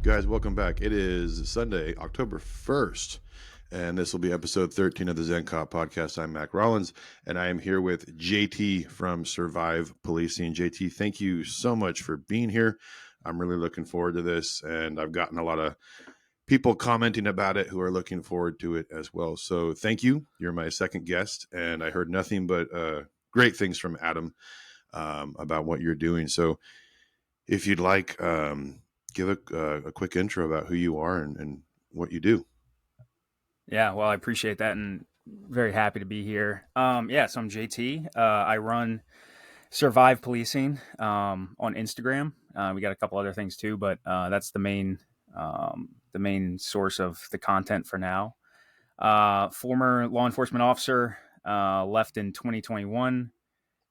Guys, welcome back. It is Sunday, October 1st, and this will be episode 13 of the Zen Cop podcast. I'm Mac Rollins, and I am here with JT from Survive Policing. JT, thank you so much for being here. I'm really looking forward to this, and I've gotten a lot of people commenting about it who are looking forward to it as well. So thank you. You're my second guest, and I heard nothing but great things from Adam about what you're doing. So if you'd like, give a quick intro about who you are and what you do. Yeah, well, I appreciate that and very happy to be here. So I'm JT. I run Survive Policing on Instagram. We got a couple other things too, but that's the main source of the content for now. Former law enforcement officer, left in 2021.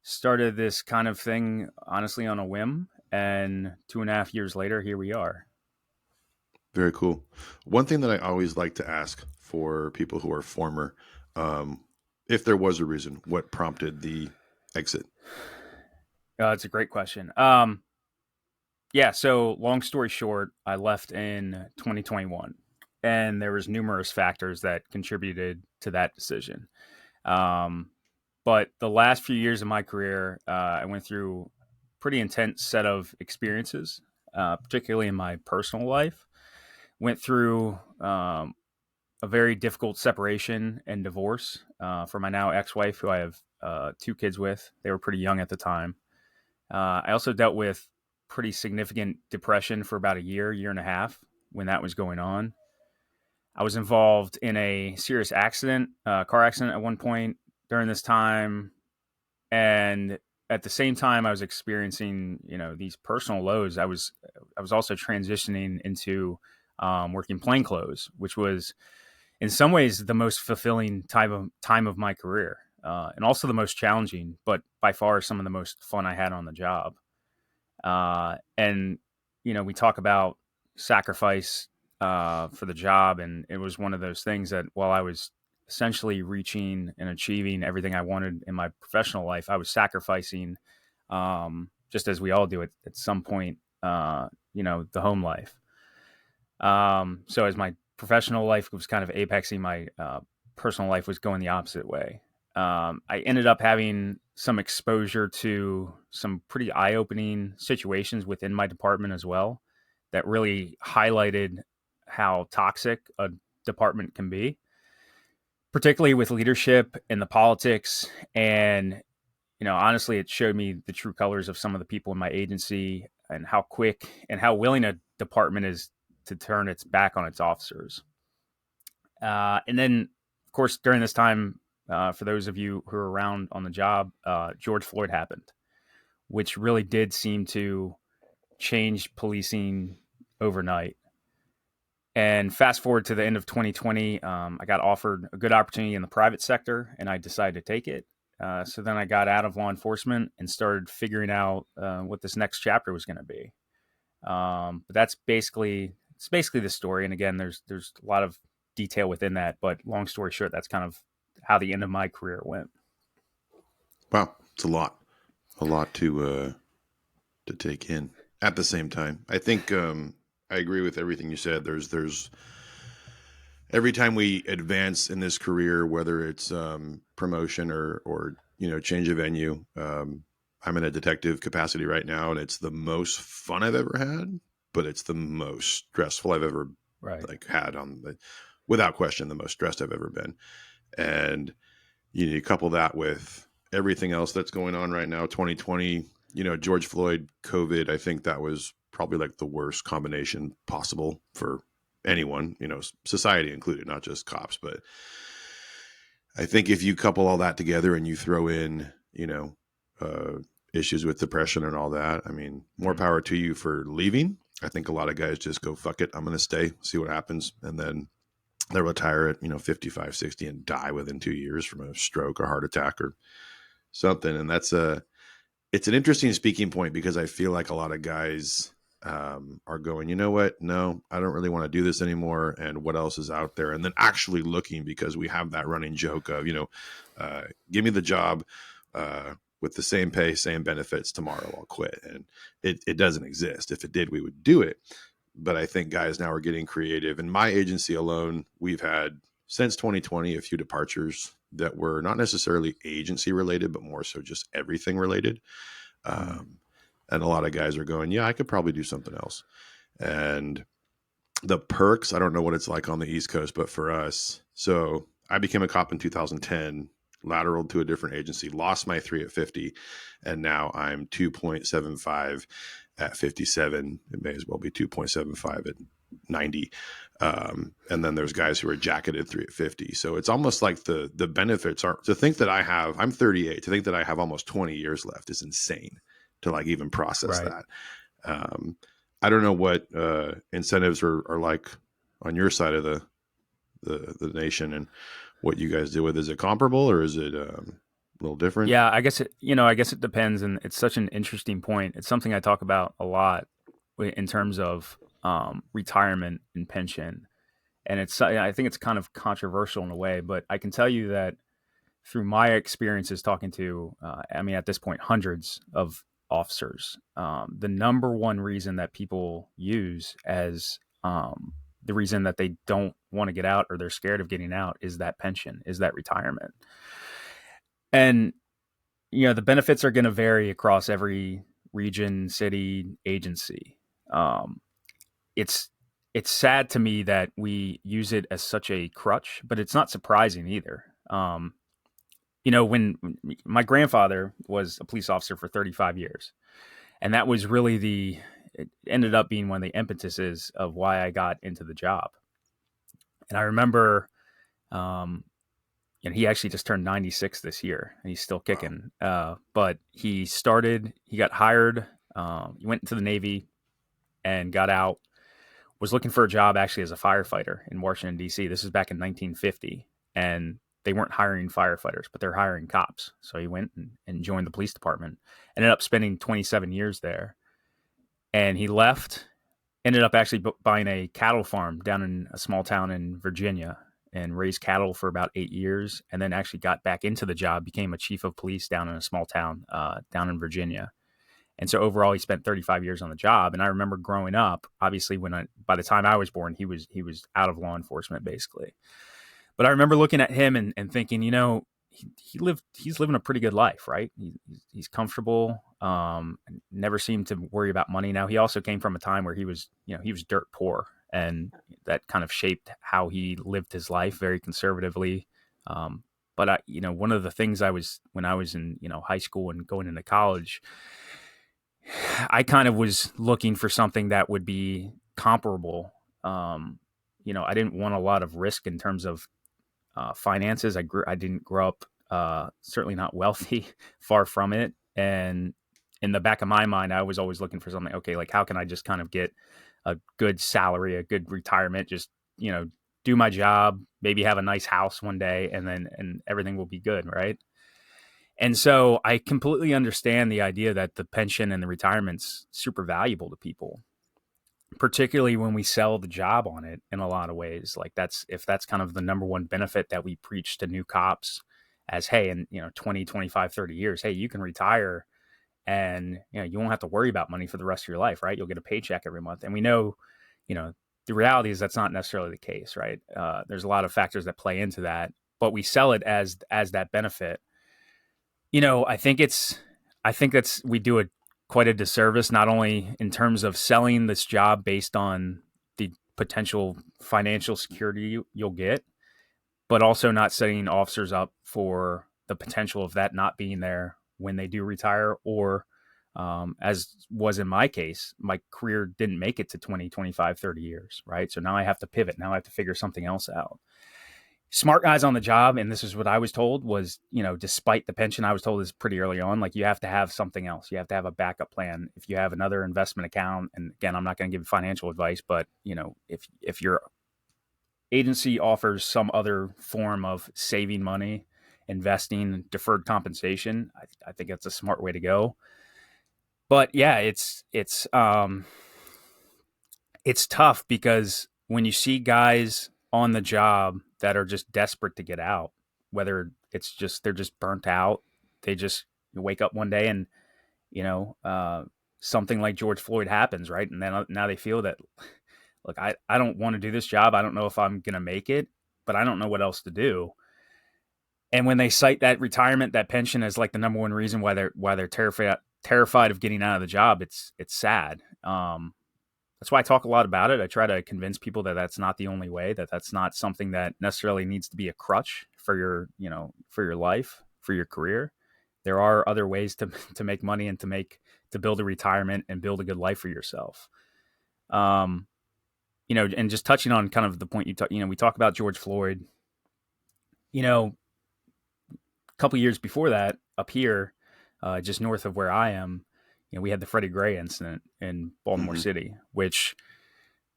Started this kind of thing honestly on a whim, and 2.5 years later, here we are. Very cool. One thing that I always like to ask for people who are former, if there was a reason, what prompted the exit? It's a great question. So long story short, I left in 2021, and there was numerous factors that contributed to that decision. Um, but the last few years of my career, I went through a pretty intense set of experiences, particularly in my personal life. Went through a very difficult separation and divorce for my now ex-wife, who I have two kids with. They were pretty young at the time. I also dealt with pretty significant depression for about a year and a half when that was going on. I was involved in a serious accident, car accident at one point during this time. And at the same time I was experiencing, these personal lows, I was also transitioning into working plainclothes, which was in some ways the most fulfilling time of my career, and also the most challenging, but by far some of the most fun I had on the job. And we talk about sacrifice for the job, and it was one of those things that while I was essentially reaching and achieving everything I wanted in my professional life, I was sacrificing, just as we all do at some point, the home life. So as my professional life was kind of apexing, my personal life was going the opposite way. I ended up having some exposure to some pretty eye-opening situations within my department as well that really highlighted how toxic a department can be, particularly with leadership and the politics. And, honestly, it showed me the true colors of some of the people in my agency and how quick and how willing a department is to turn its back on its officers. And then, of course, during this time, for those of you who are around on the job, George Floyd happened, which really did seem to change policing overnight. And fast forward to the end of 2020, I got offered a good opportunity in the private sector, and I decided to take it. So then I got out of law enforcement and started figuring out what this next chapter was going to be. But it's basically the story. And again, there's a lot of detail within that, but long story short, that's kind of how the end of my career went. Wow, it's a lot to take in at the same time. I think I agree with everything you said. There's every time we advance in this career, whether it's promotion or change of venue. I'm in a detective capacity right now, and it's the most fun I've ever had, but it's the most stressful I've ever had without question, the most stressed I've ever been. And you couple that with everything else that's going on right now, 2020, George Floyd, COVID. I think that was probably like the worst combination possible for anyone, society included, not just cops. But I think if you couple all that together and you throw in, issues with depression and all that, I mean, more power to you for leaving. I think a lot of guys just go, fuck it, I'm going to stay, see what happens. And then they'll retire at, 55, 60 and die within 2 years from a stroke or heart attack or something. And it's an interesting speaking point, because I feel like a lot of guys are going, you know what? No, I don't really want to do this anymore. And what else is out there? And then actually looking, because we have that running joke of, give me the job with the same pay, same benefits tomorrow, I'll quit. And it doesn't exist. If it did, we would do it. but I think guys now are getting creative. In my agency alone, we've had since 2020 a few departures that were not necessarily agency related, but more so just everything related. Mm. Um, and a lot of guys are going, yeah, I could probably do something else. And the perks, I don't know what it's like on the East Coast, but for us, so I became a cop in 2010, lateraled to a different agency, lost my 3 at 50, and now I'm 2.75 at 57. It may as well be 2.75 at 90. And then there's guys who are jacketed 3 at 50. So it's almost like the benefits are, to think that I'm 38, to think that I have almost 20 years left is insane to like even process Right. that. Um, I don't know what incentives are like on your side of the nation and what you guys deal with. Is it comparable or is it a little different? Yeah, I guess it depends, and it's such an interesting point. It's something I talk about a lot in terms of retirement and pension, and I think it's kind of controversial in a way, but I can tell you that through my experiences talking to, I mean, at this point, hundreds of officers, the number one reason that people use as the reason that they don't want to get out or they're scared of getting out is that pension, is that retirement. And the benefits are going to vary across every region, city, agency. Um, it's it's sad to me that we use it as such a crutch, but it's not surprising either. When my grandfather was a police officer for 35 years, and that was really it ended up being one of the impetuses of why I got into the job. And I remember, um, and he actually just turned 96 this year, and he's still Wow. kicking. But he got hired, he went into the Navy and got out, was looking for a job actually as a firefighter in Washington, D.C. This is back in 1950. And they weren't hiring firefighters, but they're hiring cops. So he went and joined the police department, ended up spending 27 years there. And he left, ended up actually buying a cattle farm down in a small town in Virginia and raised cattle for about 8 years, and then actually got back into the job, became a chief of police down in a small town down in Virginia. And so overall, he spent 35 years on the job. And I remember growing up, obviously, by the time I was born, he was out of law enforcement basically. But I remember looking at him and thinking, he's living a pretty good life, right? He's comfortable. Never seemed to worry about money. Now he also came from a time where he was dirt poor, and that kind of shaped how he lived his life very conservatively. But one of the things when I was in high school and going into college, I kind of was looking for something that would be comparable. I didn't want a lot of risk in terms of finances. I didn't grow up certainly not wealthy, far from it. And in the back of my mind, I was always looking for something. Okay, like how can I just kind of get a good salary, a good retirement, just do my job, maybe have a nice house one day, and everything will be good, right? And so I completely understand the idea that the pension and the retirement's super valuable to people, particularly when we sell the job on it in a lot of ways. Like if that's kind of the number one benefit that we preach to new cops as, hey, in 20, 25, 30 years, hey, you can retire and you won't have to worry about money for the rest of your life, right? You'll get a paycheck every month. And we know, you know, the reality is that's not necessarily the case, right? There's a lot of factors that play into that, but we sell it as that benefit. I think that's we do it quite a disservice, not only in terms of selling this job based on the potential financial security you'll get, but also not setting officers up for the potential of that not being there when they do retire, or as was in my case, my career didn't make it to 20, 25, 30 years, right? So now I have to pivot. Now I have to figure something else out. Smart guys on the job, and this is what I was told, was, despite the pension, I was told this pretty early on, like you have to have something else. You have to have a backup plan. If you have another investment account, and again, I'm not going to give financial advice, but if your agency offers some other form of saving money, investing, deferred compensation, I think that's a smart way to go. But yeah, it's tough because when you see guys on the job that are just desperate to get out, whether it's just they're just burnt out, they just wake up one day and you know uh, something like George Floyd happens, right? And then now they feel that look, I don't want to do this job. I don't know if I'm going to make it, but I don't know what else to do. And when they cite that retirement, that pension as like the number one reason why they're terrified of getting out of the job, it's sad. That's why I talk a lot about it. I try to convince people that that's not the only way, that that's not something that necessarily needs to be a crutch for your, for your life, for your career. There are other ways to make money and to build a retirement and build a good life for yourself. Um, and just touching on kind of the point we talk about George Floyd. A couple years before that, up here, just north of where I am, we had the Freddie Gray incident in Baltimore Mm-hmm. City, which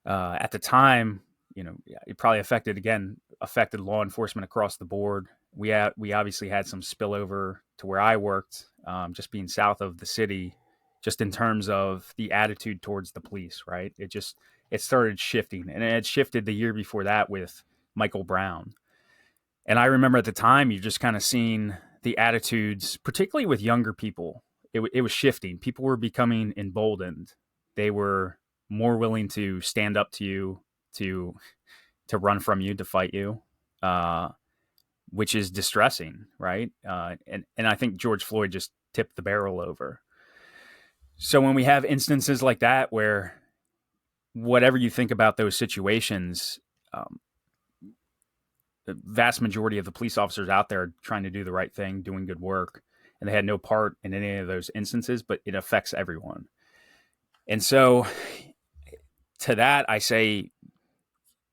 at the time, it probably affected law enforcement across the board. We obviously had some spillover to where I worked, just being south of the city, just in terms of the attitude towards the police. Right, it started shifting, and it had shifted the year before that with Michael Brown. And I remember at the time, you just kind of seen the attitudes, particularly with younger people. It was shifting. People were becoming emboldened. They were more willing to stand up to you, to run from you, to fight you, uh, which is distressing, right? And I think George Floyd just tipped the barrel over. So when we have instances like that, where whatever you think about those situations, um, the vast majority of the police officers out there are trying to do the right thing, doing good work, and they had no part in any of those instances, but it affects everyone. And so to that, I say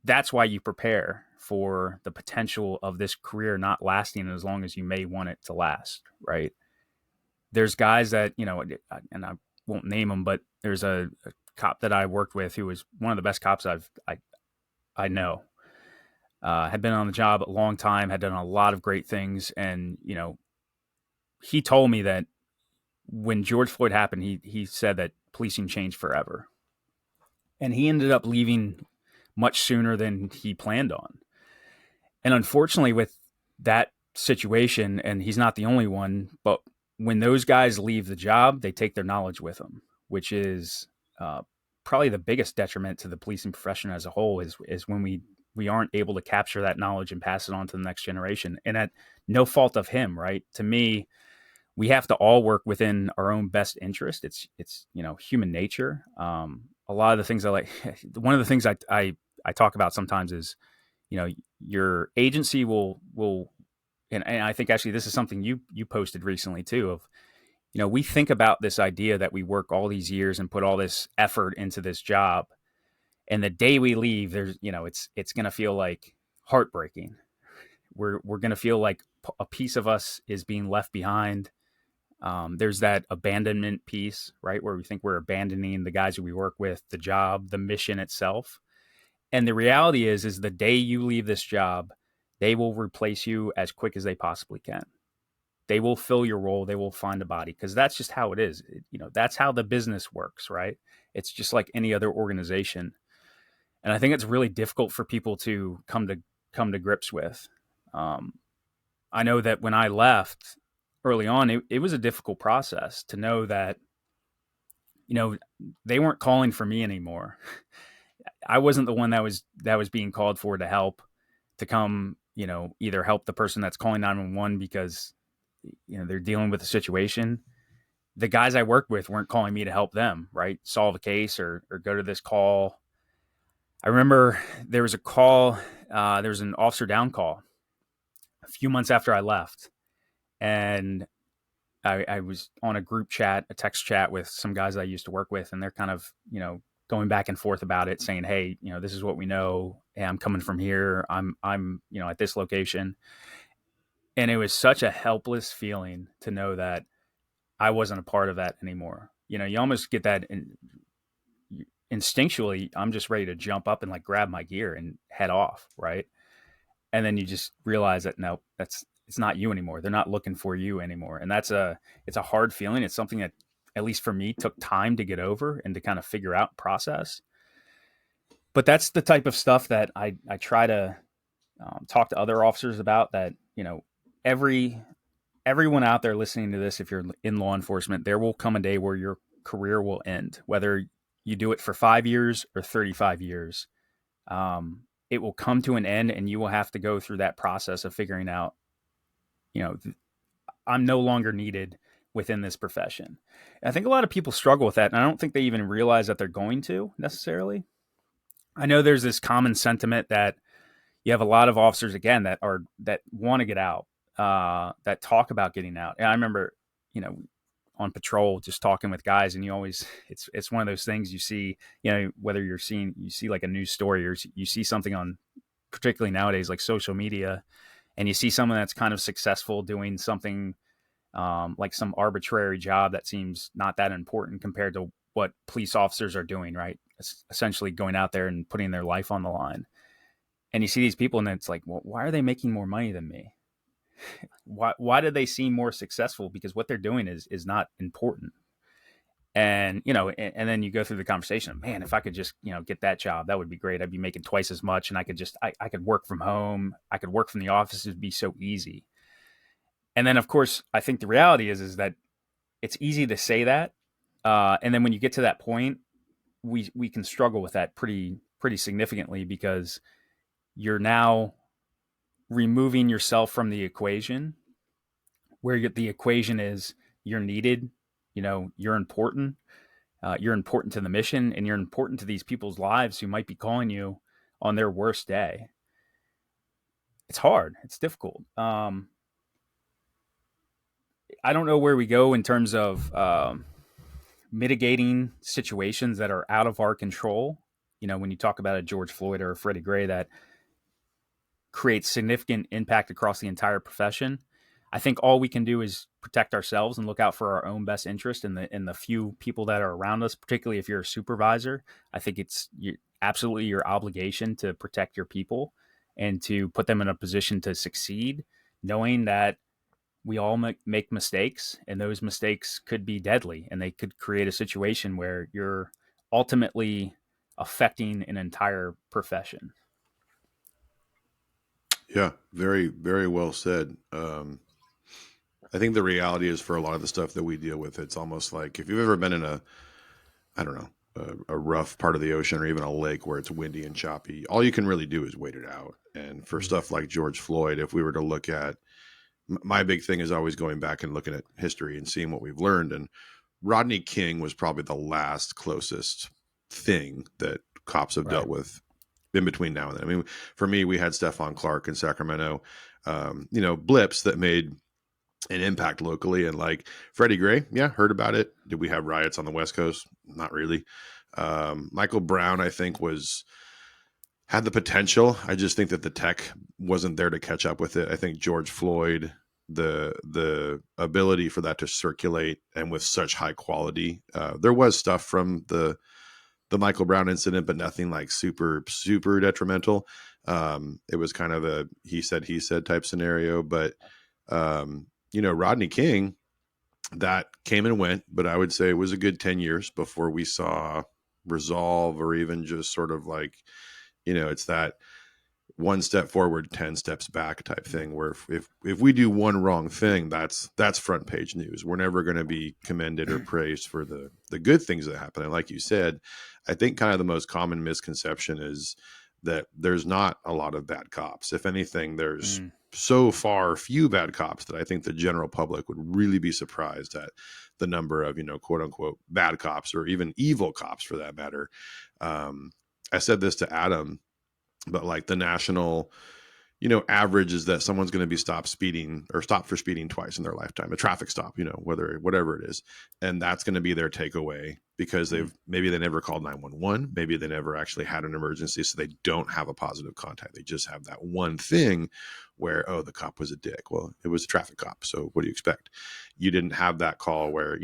that's why you prepare for the potential of this career not lasting as long as you may want it to last, right? There's guys that, and I won't name them, but there's a cop that I worked with who was one of the best cops I know. Had been on the job a long time, had done a lot of great things, and he told me that when George Floyd happened, he said that policing changed forever, and he ended up leaving much sooner than he planned on. And unfortunately, with that situation, and he's not the only one, but when those guys leave the job, they take their knowledge with them, which is uh, probably the biggest detriment to the policing profession as a whole. Is when we aren't able to capture that knowledge and pass it on to the next generation, and at no fault of him, right? To me, we have to all work within our own best interest. It's human nature. A lot of the things one of the things I talk about sometimes is your agency will and I think actually this is something you posted recently too, of we think about this idea that we work all these years and put all this effort into this job, and the day we leave, there's it's going to feel like heartbreaking. We're going to feel like a piece of us is being left behind. There's that abandonment piece, right, where we think we're abandoning the guys who we work with, the job, the mission itself. And the reality is the day you leave this job, they will replace you as quick as they possibly can. They will fill your role. They will find a body, because that's just how it is. That's how the business works, right? It's just like any other organization. And I think it's really difficult for people to come to grips with. Um, I know that when I left early on, it was a difficult process to know that you know they weren't calling for me anymore. I wasn't the one that was being called for to help, to come, either help the person that's calling 911 because they're dealing with a situation. The guys I worked with weren't calling me to help them, right? Solve a case or go to this call. I remember there was a call, there was an officer down call a few months after I left. And I was on a group chat, a text chat with some guys I used to work with, and they're kind of, going back and forth about it, saying, "Hey, this is what we know. Hey, I'm coming from here. I'm, at this location." And it was such a helpless feeling to know that I wasn't a part of that anymore. You almost get that instinctually. I'm just ready to jump up and like grab my gear and head off, right? And then you just realize that no, it's not you anymore. They're not looking for you anymore, and it's a hard feeling. It's something that, at least for me, took time to get over and to kind of figure out, process. But that's the type of stuff that I try to talk to other officers about. That every everyone out there listening to this, if you're in law enforcement, there will come a day where your career will end, whether you do it for 5 years or 35 years, it will come to an end, and you will have to go through that process of figuring out, you know, I'm no longer needed within this profession. And I think a lot of people struggle with that, and I don't think they even realize that they're going to necessarily. I know there's this common sentiment that you have a lot of officers again that want to get out, that talk about getting out. And I remember, you know, on patrol just talking with guys, and you always it's one of those things you see, you know, whether you see like a news story or you see something on, particularly nowadays, like social media, and you see someone that's kind of successful doing something, like some arbitrary job that seems not that important compared to what police officers are doing, right? It's essentially going out there and putting their life on the line. And you see these people, and it's like, well, why are they making more money than me? Why do they seem more successful? Because what they're doing is not important. And and then you go through the conversation. Man, if I could just get that job, that would be great. I'd be making twice as much, and I could work from home. I could work from the office. It'd be so easy. And then, of course, I think the reality is that it's easy to say that, and then when you get to that point, we can struggle with that pretty significantly, because you're now removing yourself from the equation, where the equation is you're needed, you're important to the mission, and you're important to these people's lives who might be calling you on their worst day. It's hard. It's difficult. I don't know where we go in terms of mitigating situations that are out of our control. When you talk about a George Floyd or a Freddie Gray that creates significant impact across the entire profession, I think all we can do is protect ourselves and look out for our own best interest in the few people that are around us. Particularly if you're a supervisor, I think it's absolutely your obligation to protect your people and to put them in a position to succeed, knowing that we all make mistakes, and those mistakes could be deadly, and they could create a situation where you're ultimately affecting an entire profession. Yeah, very, very well said. I think the reality is for a lot of the stuff that we deal with, it's almost like if you've ever been in I don't know, a rough part of the ocean or even a lake where it's windy and choppy, all you can really do is wait it out. And for Mm. stuff like George Floyd, if we were to look at, my big thing is always going back and looking at history and seeing what we've learned. And Rodney King was probably the last closest thing that cops have dealt Right. with in between now and then. I mean, for me, we had Stephon Clark in Sacramento, blips that made an impact locally. And like Freddie Gray, yeah, heard about it. Did we have riots on the West Coast? Not really. Michael Brown, I think, had the potential. I just think that the tech wasn't there to catch up with it. I think George Floyd, the ability for that to circulate and with such high quality, there was stuff from the Michael Brown incident, but nothing like super detrimental. It was kind of a he said type scenario, but Rodney King, that came and went, but I would say it was a good 10 years before we saw resolve, or even just sort of like, it's that one step forward, 10 steps back type thing, where if we do one wrong thing, that's front page news. We're never going to be commended or praised for the good things that happen. And like you said, I think kind of the most common misconception is that there's not a lot of bad cops. If anything, there's Mm. so far few bad cops that I think the general public would really be surprised at the number of, quote unquote, bad cops, or even evil cops for that matter. I said this to Adam, but like the national, average is that someone's going to be stopped for speeding twice in their lifetime, a traffic stop, whatever it is. And that's going to be their takeaway, because Mm. maybe they never called 911. Maybe they never actually had an emergency. So they don't have a positive contact. They just have that one thing where, oh, the cop was a dick. Well, it was a traffic cop. So what do you expect? You didn't have that call where,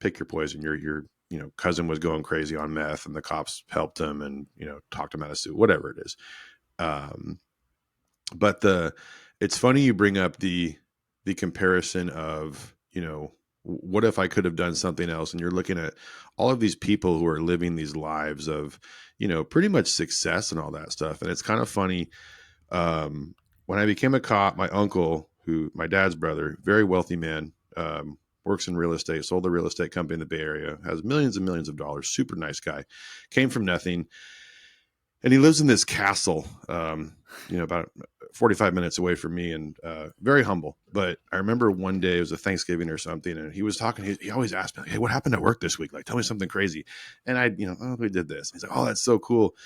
pick your poison. Your cousin was going crazy on meth and the cops helped him and, talked him out of suit, whatever it is. Um, but it's funny you bring up the comparison of, what if I could have done something else? And you're looking at all of these people who are living these lives of, pretty much success and all that stuff. And it's kind of funny. When I became a cop, my uncle, who my dad's brother, very wealthy man, works in real estate, sold a real estate company in the Bay Area, has millions and millions of dollars, super nice guy, came from nothing. And he lives in this castle, about 45 minutes away from me, and very humble. But I remember one day, it was a Thanksgiving or something, and he was talking. He always asked me, like, "Hey, what happened at work this week? Like, tell me something crazy." And I, oh, we did this. He's like, "Oh, that's so cool."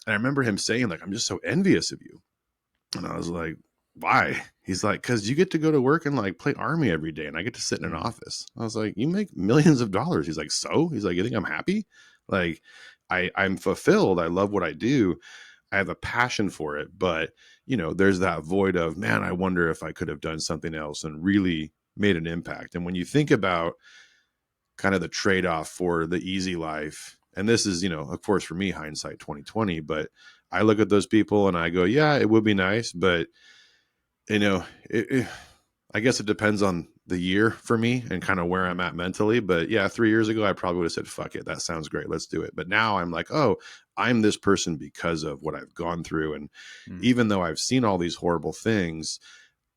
And I remember him saying, like, "I'm just so envious of you." And I was like, "Why?" He's like, "Because you get to go to work and like play army every day, and I get to sit in an Mm. office." I was like, "You make millions of dollars." He's like, "So?" He's like, "You think I'm happy?" Like, I'm fulfilled. I love what I do. I have a passion for it, but there's that void of, man, I wonder if I could have done something else and really made an impact. And when you think about kind of the trade-off for the easy life, and this is, of course, for me, hindsight 2020, but I look at those people and I go, yeah, it would be nice, but you know, I guess it depends on the year for me and kind of where I'm at mentally. But yeah, 3 years ago, I probably would have said, fuck it. That sounds great. Let's do it. But now I'm like, oh, I'm this person because of what I've gone through. And Mm. even though I've seen all these horrible things,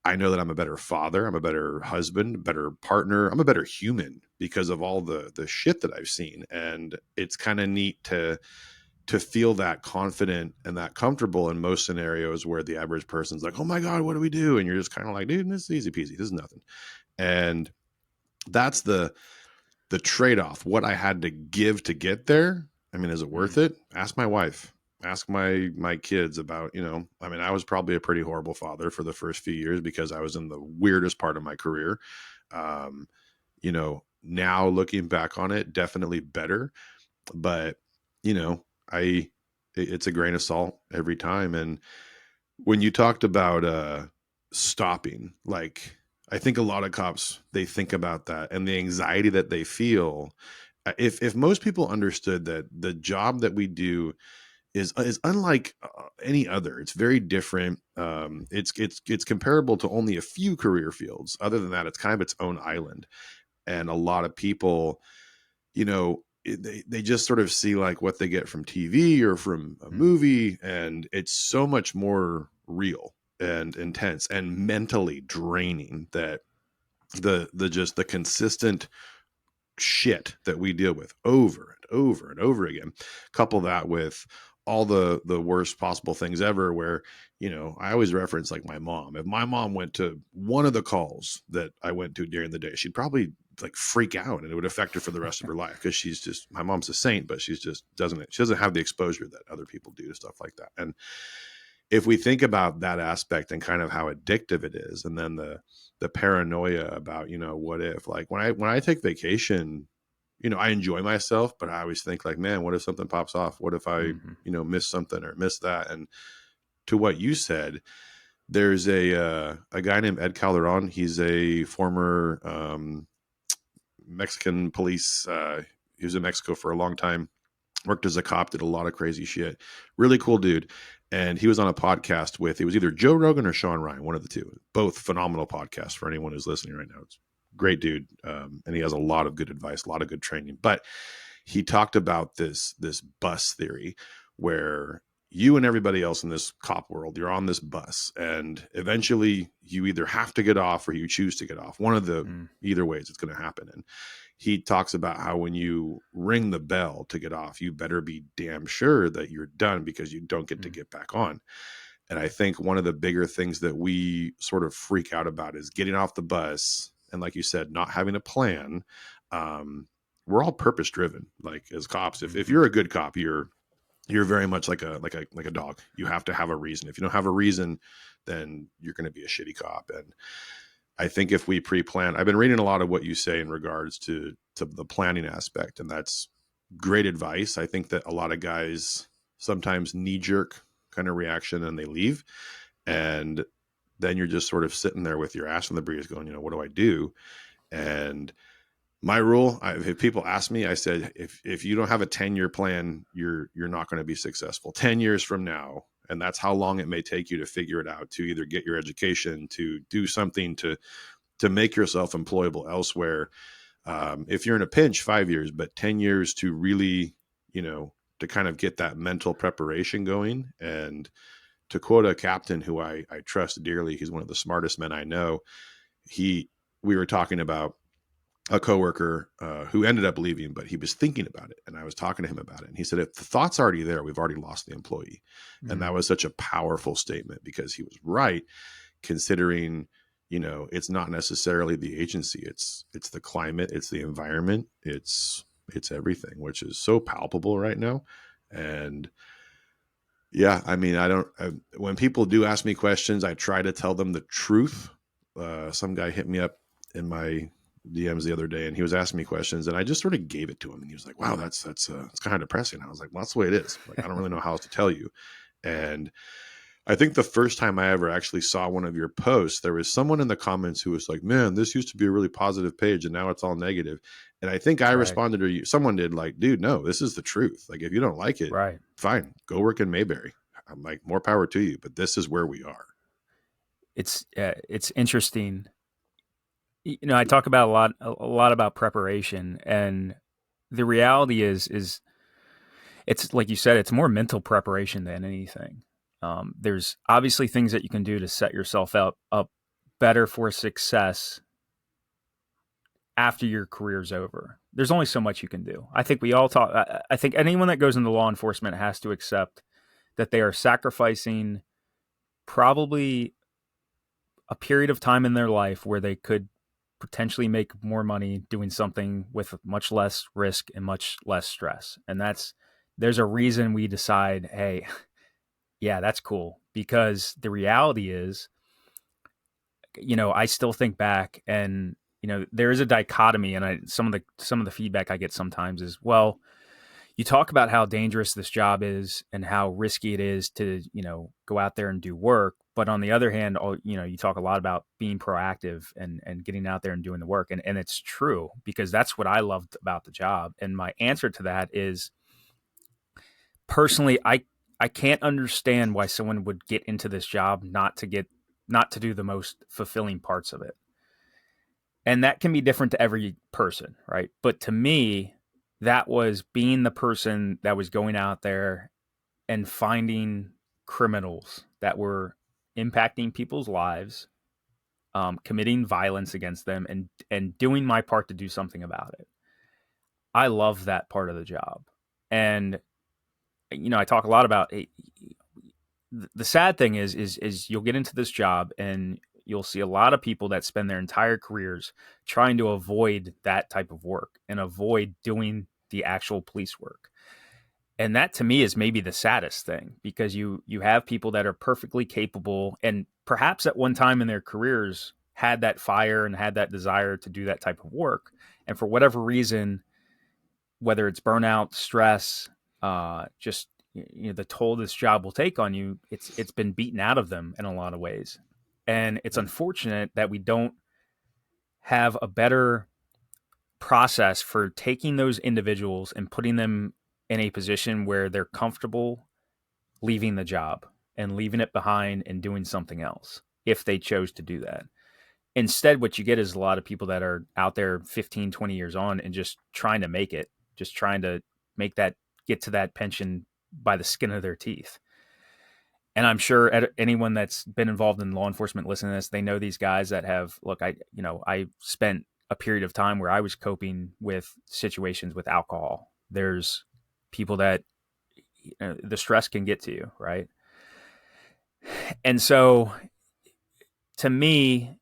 I know that I'm a better father. I'm a better husband, better partner. I'm a better human because of all the shit that I've seen. And it's kind of neat to feel that confident and that comfortable in most scenarios where the average person's like, oh my God, what do we do? And you're just kind of like, dude, this is easy peasy. This is nothing. And that's the trade-off. What I had to give to get there. I mean, is it worth Mm. it? Ask my wife. Ask my kids about, I mean, I was probably a pretty horrible father for the first few years because I was in the weirdest part of my career. Um, now looking back on it, definitely better. But, you know, I it's a grain of salt every time. And when you talked about stopping, like, I think a lot of cops, they think about that and the anxiety that they feel. If most people understood that the job that we do is unlike any other, it's very different. It's comparable to only a few career fields. Other than that, it's kind of its own island. And a lot of people, they just sort of see like what they get from TV or from a Mm. movie, and it's so much more real and intense and mentally draining that the just the consistent shit that we deal with over and over and over again, couple that with all the worst possible things ever, where I always reference like my mom. If my mom went to one of the calls that I went to during the day, she'd probably like freak out and it would affect her for the rest of her life, because she's just, my mom's a saint, but she doesn't have the exposure that other people do to stuff like that. And if we think about that aspect and kind of how addictive it is, and then the paranoia about, what if, like, when I take vacation, I enjoy myself, but I always think like, man, what if something pops off? What if I, Mhm. miss something or miss that? And to what you said, there's a guy named Ed Calderon. He's a former Mexican police. He was in Mexico for a long time, worked as a cop, did a lot of crazy shit. Really cool dude. And he was on a podcast with, it was either Joe Rogan or Sean Ryan, one of the two. Both phenomenal podcasts for anyone who's listening right now. It's great dude. And he has a lot of good advice, a lot of good training. But he talked about this bus theory, where you and everybody else in this cop world, you're on this bus, and eventually you either have to get off or you choose to get off. One of the Mm. either ways it's going to happen. And he talks about how when you ring the bell to get off, you better be damn sure that you're done, because you don't get to Mm. get back on. And I think one of the bigger things that we sort of freak out about is getting off the bus. And like you said, not having a plan. Um, we're all purpose driven. Like as cops, if Mhm. you're a good cop, you're very much like a dog. You have to have a reason. If you don't have a reason, then you're going to be a shitty cop. And I think if we pre-plan, I've been reading a lot of what you say in regards to the planning aspect, and that's great advice. I think that a lot of guys sometimes knee jerk kind of reaction and they leave, and then you're just sort of sitting there with your ass in the breeze, going, what do I do? And my rule, if people ask me, I said, if you don't have a 10-year plan, you're not going to be successful 10 years from now. And that's how long it may take you to figure it out, to either get your education, to do something to make yourself employable elsewhere. If you're in a pinch, 5 years, but 10 years to really, to kind of get that mental preparation going. And to quote a captain who I trust dearly, he's one of the smartest men I know. We were talking about a coworker who ended up leaving, but he was thinking about it, and I was talking to him about it, and he said, "If the thought's already there, we've already lost the employee." And that Mm, was such a powerful statement because he was right, considering it's not necessarily the agency, it's the climate, it's the environment, it's everything, which is so palpable right now. And yeah, I mean, when people do ask me questions, I try to tell them the truth. Some guy hit me up in my DMs the other day, and he was asking me questions, and I just sort of gave it to him, and he was like, "Wow, that's it's kind of depressing." I was like, "Well, that's the way it is. Like, I don't really know how else to tell you." And I think the first time I ever actually saw one of your posts, there was someone in the comments who was like, "Man, this used to be a really positive page, and now it's all negative." And I think I right, responded, or someone did, like, "Dude, no, this is the truth. Like, if you don't like it, right. fine, go work in Mayberry. I'm like, more power to you, but this is where we are." It's interesting. I talk about a lot about preparation, and the reality is it's like you said, it's more mental preparation than anything. There's obviously things that you can do to set yourself up better for success after your career's over. There's only so much you can do. I think we all talk. I think anyone that goes into law enforcement has to accept that they are sacrificing probably a period of time in their life where they could potentially make more money doing something with much less risk and much less stress. And there's a reason we decide, hey, yeah, that's cool. Because the reality is, I still think back and there is a dichotomy, and some of the feedback I get sometimes is, well, you talk about how dangerous this job is and how risky it is to go out there and do work, but on the other hand, you talk a lot about being proactive and getting out there and doing the work, and it's true, because that's what I loved about the job. And my answer to that is, personally, I can't understand why someone would get into this job not to do the most fulfilling parts of it. And that can be different to every person, right? But to me, that was being the person that was going out there and finding criminals that were impacting people's lives, committing violence against them, and doing my part to do something about it. I love that part of the job. And I talk a lot about it. The sad thing is you'll get into this job and you'll see a lot of people that spend their entire careers trying to avoid that type of work and avoid doing the actual police work. And that to me is maybe the saddest thing, because you have people that are perfectly capable and perhaps at one time in their careers had that fire and had that desire to do that type of work, and for whatever reason, whether it's burnout, stress, just the toll this job will take on you, it's been beaten out of them in a lot of ways. And it's unfortunate that we don't have a better process for taking those individuals and putting them in a position where they're comfortable leaving the job and leaving it behind and doing something else if they chose to do that. Instead, what you get is a lot of people that are out there 15, 20 years on and just trying to make it, just trying to get to that pension by the skin of their teeth. And I'm sure anyone that's been involved in law enforcement listening to this, they know these guys that have, look, I spent a period of time where I was coping with situations with alcohol. There's people that the stress can get to you, right? And so to me,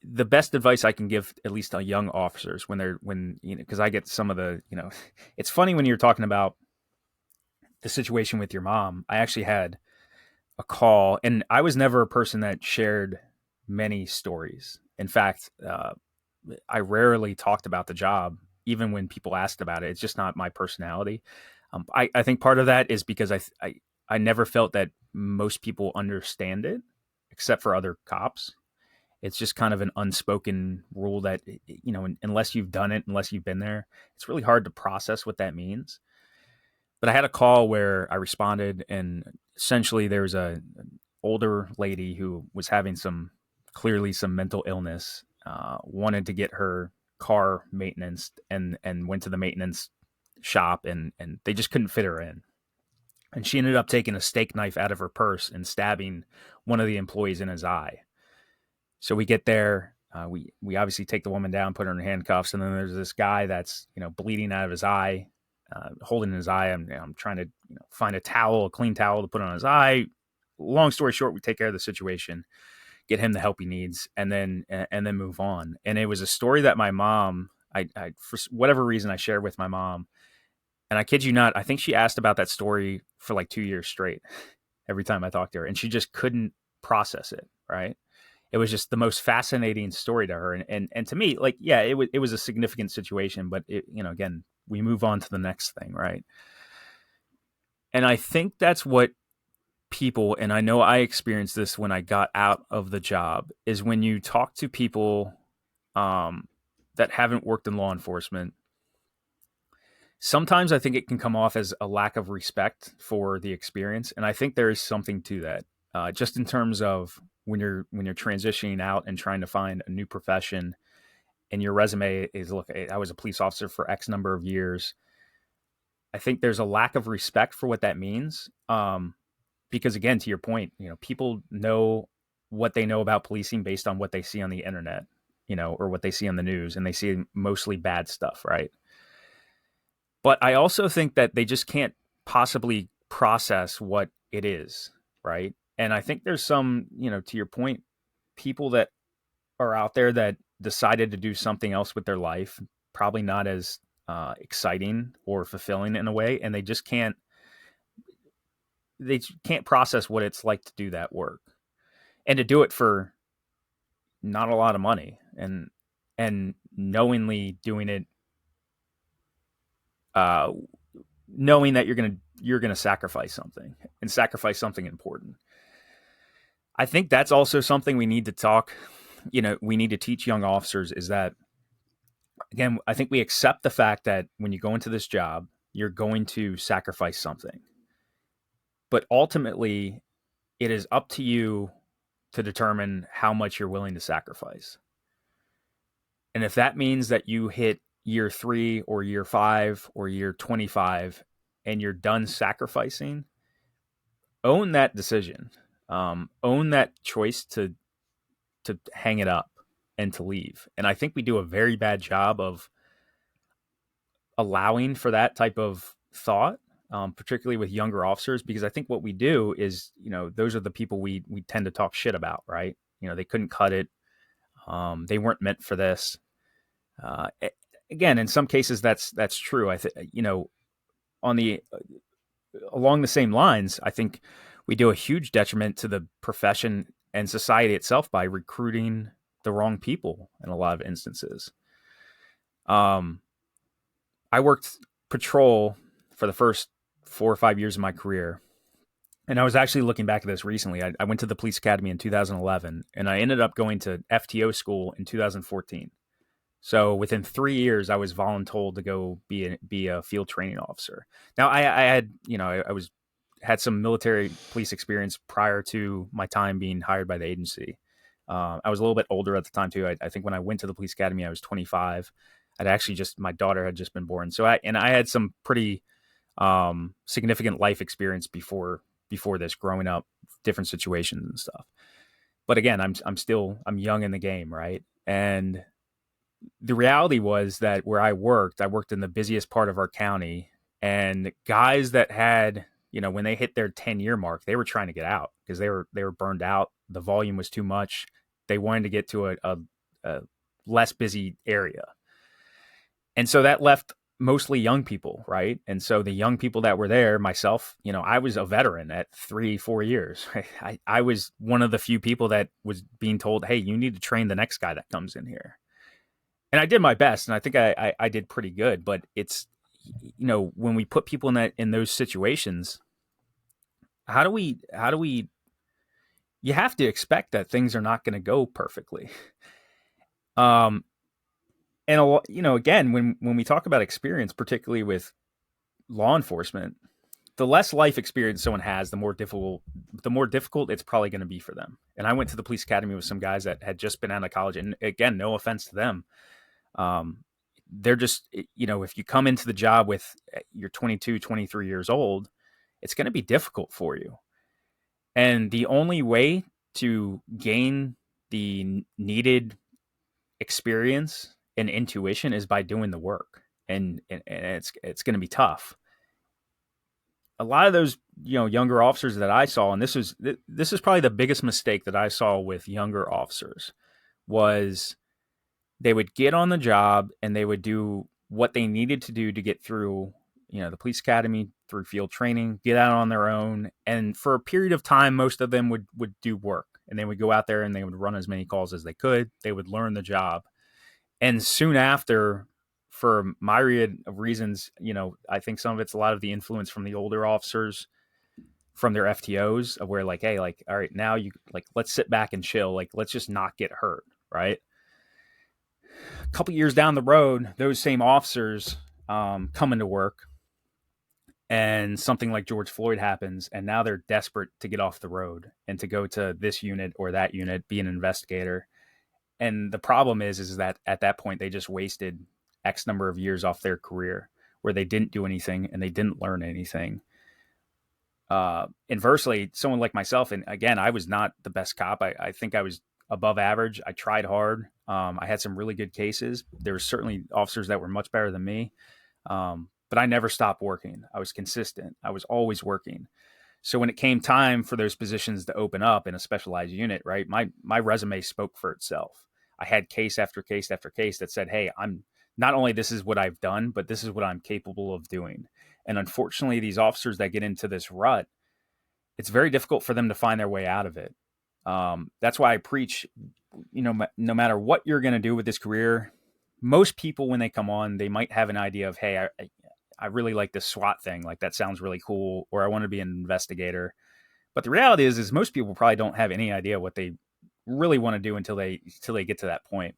the best advice I can give, at least to young officers, because I get some of it's funny when you're talking about the situation with your mom. I actually had a call, and I was never a person that shared many stories. In fact, I rarely talked about the job, even when people asked about it. It's just not my personality. I think part of that is because I never felt that most people understand it, except for other cops. It's just kind of an unspoken rule that, unless you've done it, unless you've been there, it's really hard to process what that means. But I had a call where I responded, and essentially there was an older lady who was having clearly some mental illness, wanted to get her car maintenance, and went to the maintenance shop, and they just couldn't fit her in. And she ended up taking a steak knife out of her purse and stabbing one of the employees in his eye. So we get there. We obviously take the woman down, put her in handcuffs, and then there's this guy that's bleeding out of his eye, holding his eye. I'm trying to find a towel, a clean towel to put on his eye. Long story short, we take care of the situation, get him the help he needs, and then move on. And it was a story that my mom, I for whatever reason, I shared with my mom. And I kid you not, I think she asked about that story for like 2 years straight every time I talked to her, and she just couldn't process it. Right? It was just the most fascinating story to her, and to me, like, yeah, it was a significant situation, but again, we move on to the next thing, right? And I think that's what people, and I know I experienced this when I got out of the job, is when you talk to people um, that haven't worked in law enforcement. Sometimes I think it can come off as a lack of respect for the experience, and I think there is something to that. Just in terms of when you're transitioning out and trying to find a new profession, and your resume is, look, I was a police officer for X number of years. I think there's a lack of respect for what that means. Because again, to your point, people know what they know about policing based on what they see on the internet, or what they see on the news, and they see mostly bad stuff, right? But I also think that they just can't possibly process what it is, right? And I think there's some, to your point, people that are out there that decided to do something else with their life, probably not as exciting or fulfilling in a way, and they can't process what it's like to do that work and to do it for not a lot of money, and knowingly doing it, uh, knowing that you're gonna sacrifice something, and sacrifice something important. I think that's also something we need to talk. We need to teach young officers is that, again, I think we accept the fact that when you go into this job, you're going to sacrifice something, but ultimately, it is up to you to determine how much you're willing to sacrifice. And if that means that you hit year 3 or year 5 or year 25 and you're done sacrificing, own that decision. Own that choice to hang it up and to leave. And I think we do a very bad job of allowing for that type of thought, particularly with younger officers, because I think what we do is, those are the people we tend to talk shit about, right? They couldn't cut it. They weren't meant for this. Uh, Again, in some cases, that's true. I think, on the along the same lines, I think we do a huge detriment to the profession and society itself by recruiting the wrong people in a lot of instances. Um, I worked patrol for the first 4 or 5 years of my career. And I was actually looking back at this recently. I went to the police academy in 2011, and I ended up going to FTO school in 2014. So within 3 years, I was voluntold to go be a field training officer. Now I had I was had some military police experience prior to my time being hired by the agency. I was a little bit older at the time too. I think when I went to the police academy, I was 25. I'd actually my daughter had just been born, so I had some pretty significant life experience before this, growing up, different situations and stuff. But again, I'm young in the game, right? And the reality was that where I worked in the busiest part of our county, and guys that had, when they hit their 10-year mark, they were trying to get out because they were burned out. The volume was too much. They wanted to get to a less busy area. And so that left mostly young people, right? And so the young people that were there, myself, I was a veteran at 3, 4 years. Right? I was one of the few people that was being told, hey, you need to train the next guy that comes in here. And I did my best, and I think I did pretty good. But it's, when we put people in those situations, how do we you have to expect that things are not going to go perfectly. Um, and again, when we talk about experience, particularly with law enforcement, the less life experience someone has, the more difficult it's probably going to be for them. And I went to the police academy with some guys that had just been out of college, and again, no offense to them. They're just, if you come into the job with you're 22, 23 years old, it's going to be difficult for you. And the only way to gain the needed experience and intuition is by doing the work, and it's going to be tough. A lot of those younger officers that I saw, and this is probably the biggest mistake that I saw with younger officers, was they would get on the job and they would do what they needed to do to get through the police academy, through field training, get out on their own, and for a period of time most of them would do work, and they would go out there and they would run as many calls as they could. They would learn the job, and soon after, for a myriad of reasons, I think some of it's a lot of the influence from the older officers, from their FTOs, of where like, hey, like, all right, now you like, let's sit back and chill, like, let's just not get hurt, right? A couple years down the road, those same officers come into work, and something like George Floyd happens, and now they're desperate to get off the road and to go to this unit or that unit, be an investigator. And the problem is that at that point they just wasted X number of years off their career, where they didn't do anything and they didn't learn anything. Inversely, someone like myself, and again, I was not the best cop. I think I was above average. I tried hard. I had some really good cases. There were certainly officers that were much better than me. But I never stopped working. I was consistent. I was always working. So when it came time for those positions to open up in a specialized unit, right, my resume spoke for itself. I had case after case after case that said, hey, I'm not only this is what I've done, but this is what I'm capable of doing. And unfortunately, these officers that get into this rut, it's very difficult for them to find their way out of it. That's why I preach, no matter what you're going to do with this career, most people, when they come on, they might have an idea of, hey, I really like this SWAT thing. Like, that sounds really cool. Or I want to be an investigator. But the reality is most people probably don't have any idea what they really want to do until they get to that point.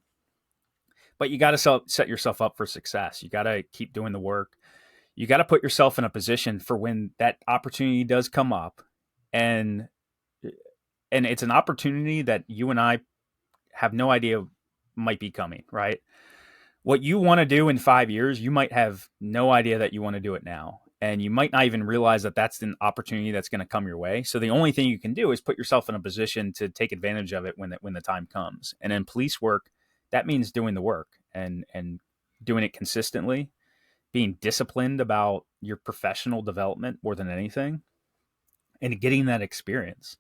But you got to set yourself up for success. You got to keep doing the work. You got to put yourself in a position for when that opportunity does come up. And it's an opportunity that you and I have no idea might be coming, right? What you want to do in 5 years, you might have no idea that you want to do it now. And you might not even realize that that's an opportunity that's going to come your way. So the only thing you can do is put yourself in a position to take advantage of it when the time comes. And in police work, that means doing the work and doing it consistently, being disciplined about your professional development more than anything, and getting that experience.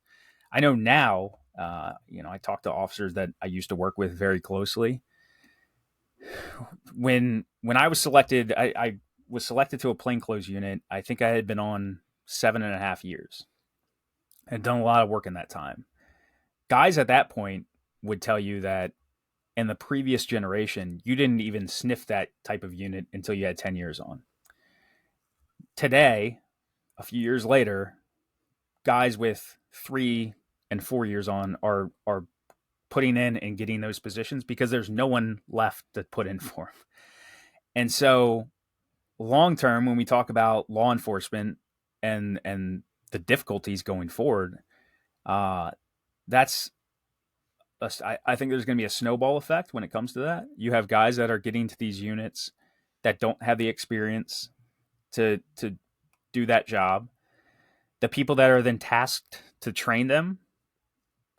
I know now, I talk to officers that I used to work with very closely. When I was selected, I was selected to a plainclothes unit. I think I had been on 7.5 years. I had done a lot of work in that time. Guys at that point would tell you that in the previous generation, you didn't even sniff that type of unit until you had 10 years on. Today, a few years later, guys with 3 and 4 years on are putting in and getting those positions because there's no one left to put in for them. And so long term, when we talk about law enforcement and the difficulties going forward, that's I think there's going to be a snowball effect when it comes to that. You have guys that are getting to these units that don't have the experience to do that job. The people that are then tasked to train them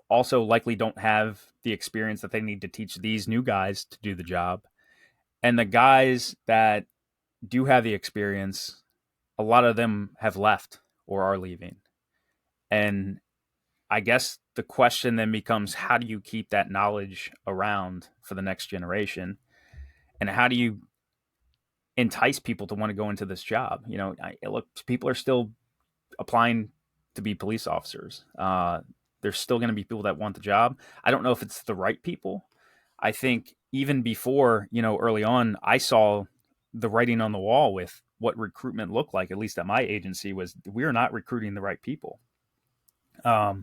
also likely don't have the experience that they need to teach these new guys to do the job. And the guys that do have the experience, a lot of them have left or are leaving. And I guess the question then becomes, how do you keep that knowledge around for the next generation? And how do you entice people to want to go into this job? Look, people are still applying to be police officers. There's still going to be people that want the job. I don't know if it's the right people. I think even before, early on, I saw the writing on the wall with what recruitment looked like, at least at my agency, was we're not recruiting the right people. I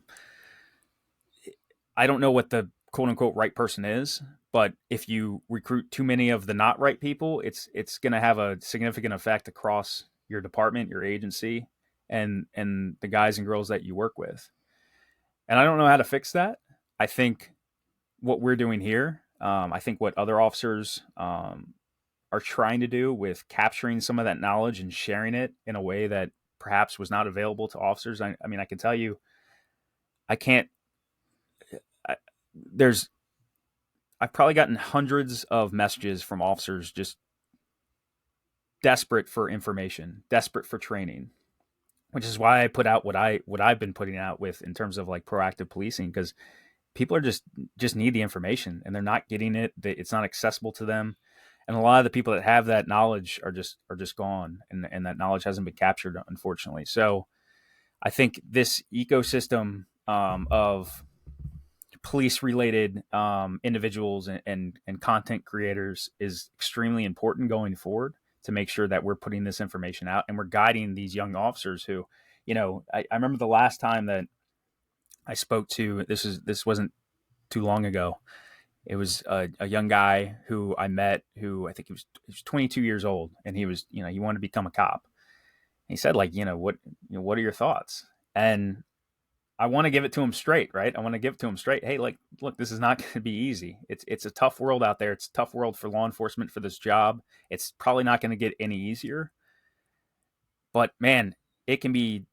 don't know what the quote unquote right person is, but if you recruit too many of the not right people, it's going to have a significant effect across your department, your agency, and the guys and girls that you work with. And I don't know how to fix that. I think what we're doing here, I think what other officers are trying to do with capturing some of that knowledge and sharing it in a way that perhaps was not available to officers. I mean, I can tell you, I can't. There's I've probably gotten hundreds of messages from officers just desperate for information, desperate for training, which is why I put out what I've been putting out with in terms of like proactive policing, because people are just need the information and they're not getting it. It's not accessible to them, and a lot of the people that have that knowledge are just gone, and that knowledge hasn't been captured, unfortunately. So I think this ecosystem of police related individuals and content creators is extremely important going forward to make sure that we're putting this information out and we're guiding these young officers who, I remember the last time that I spoke to, this wasn't too long ago. It was a young guy who I met who I think he was 22 years old, and he wanted to become a cop. And he said, like, what are your thoughts? And I want to give it to him straight, right? I want to give it to him straight. Hey, like, look, this is not going to be easy. It's a tough world out there. It's a tough world for law enforcement for this job. It's probably not going to get any easier. But man, it can be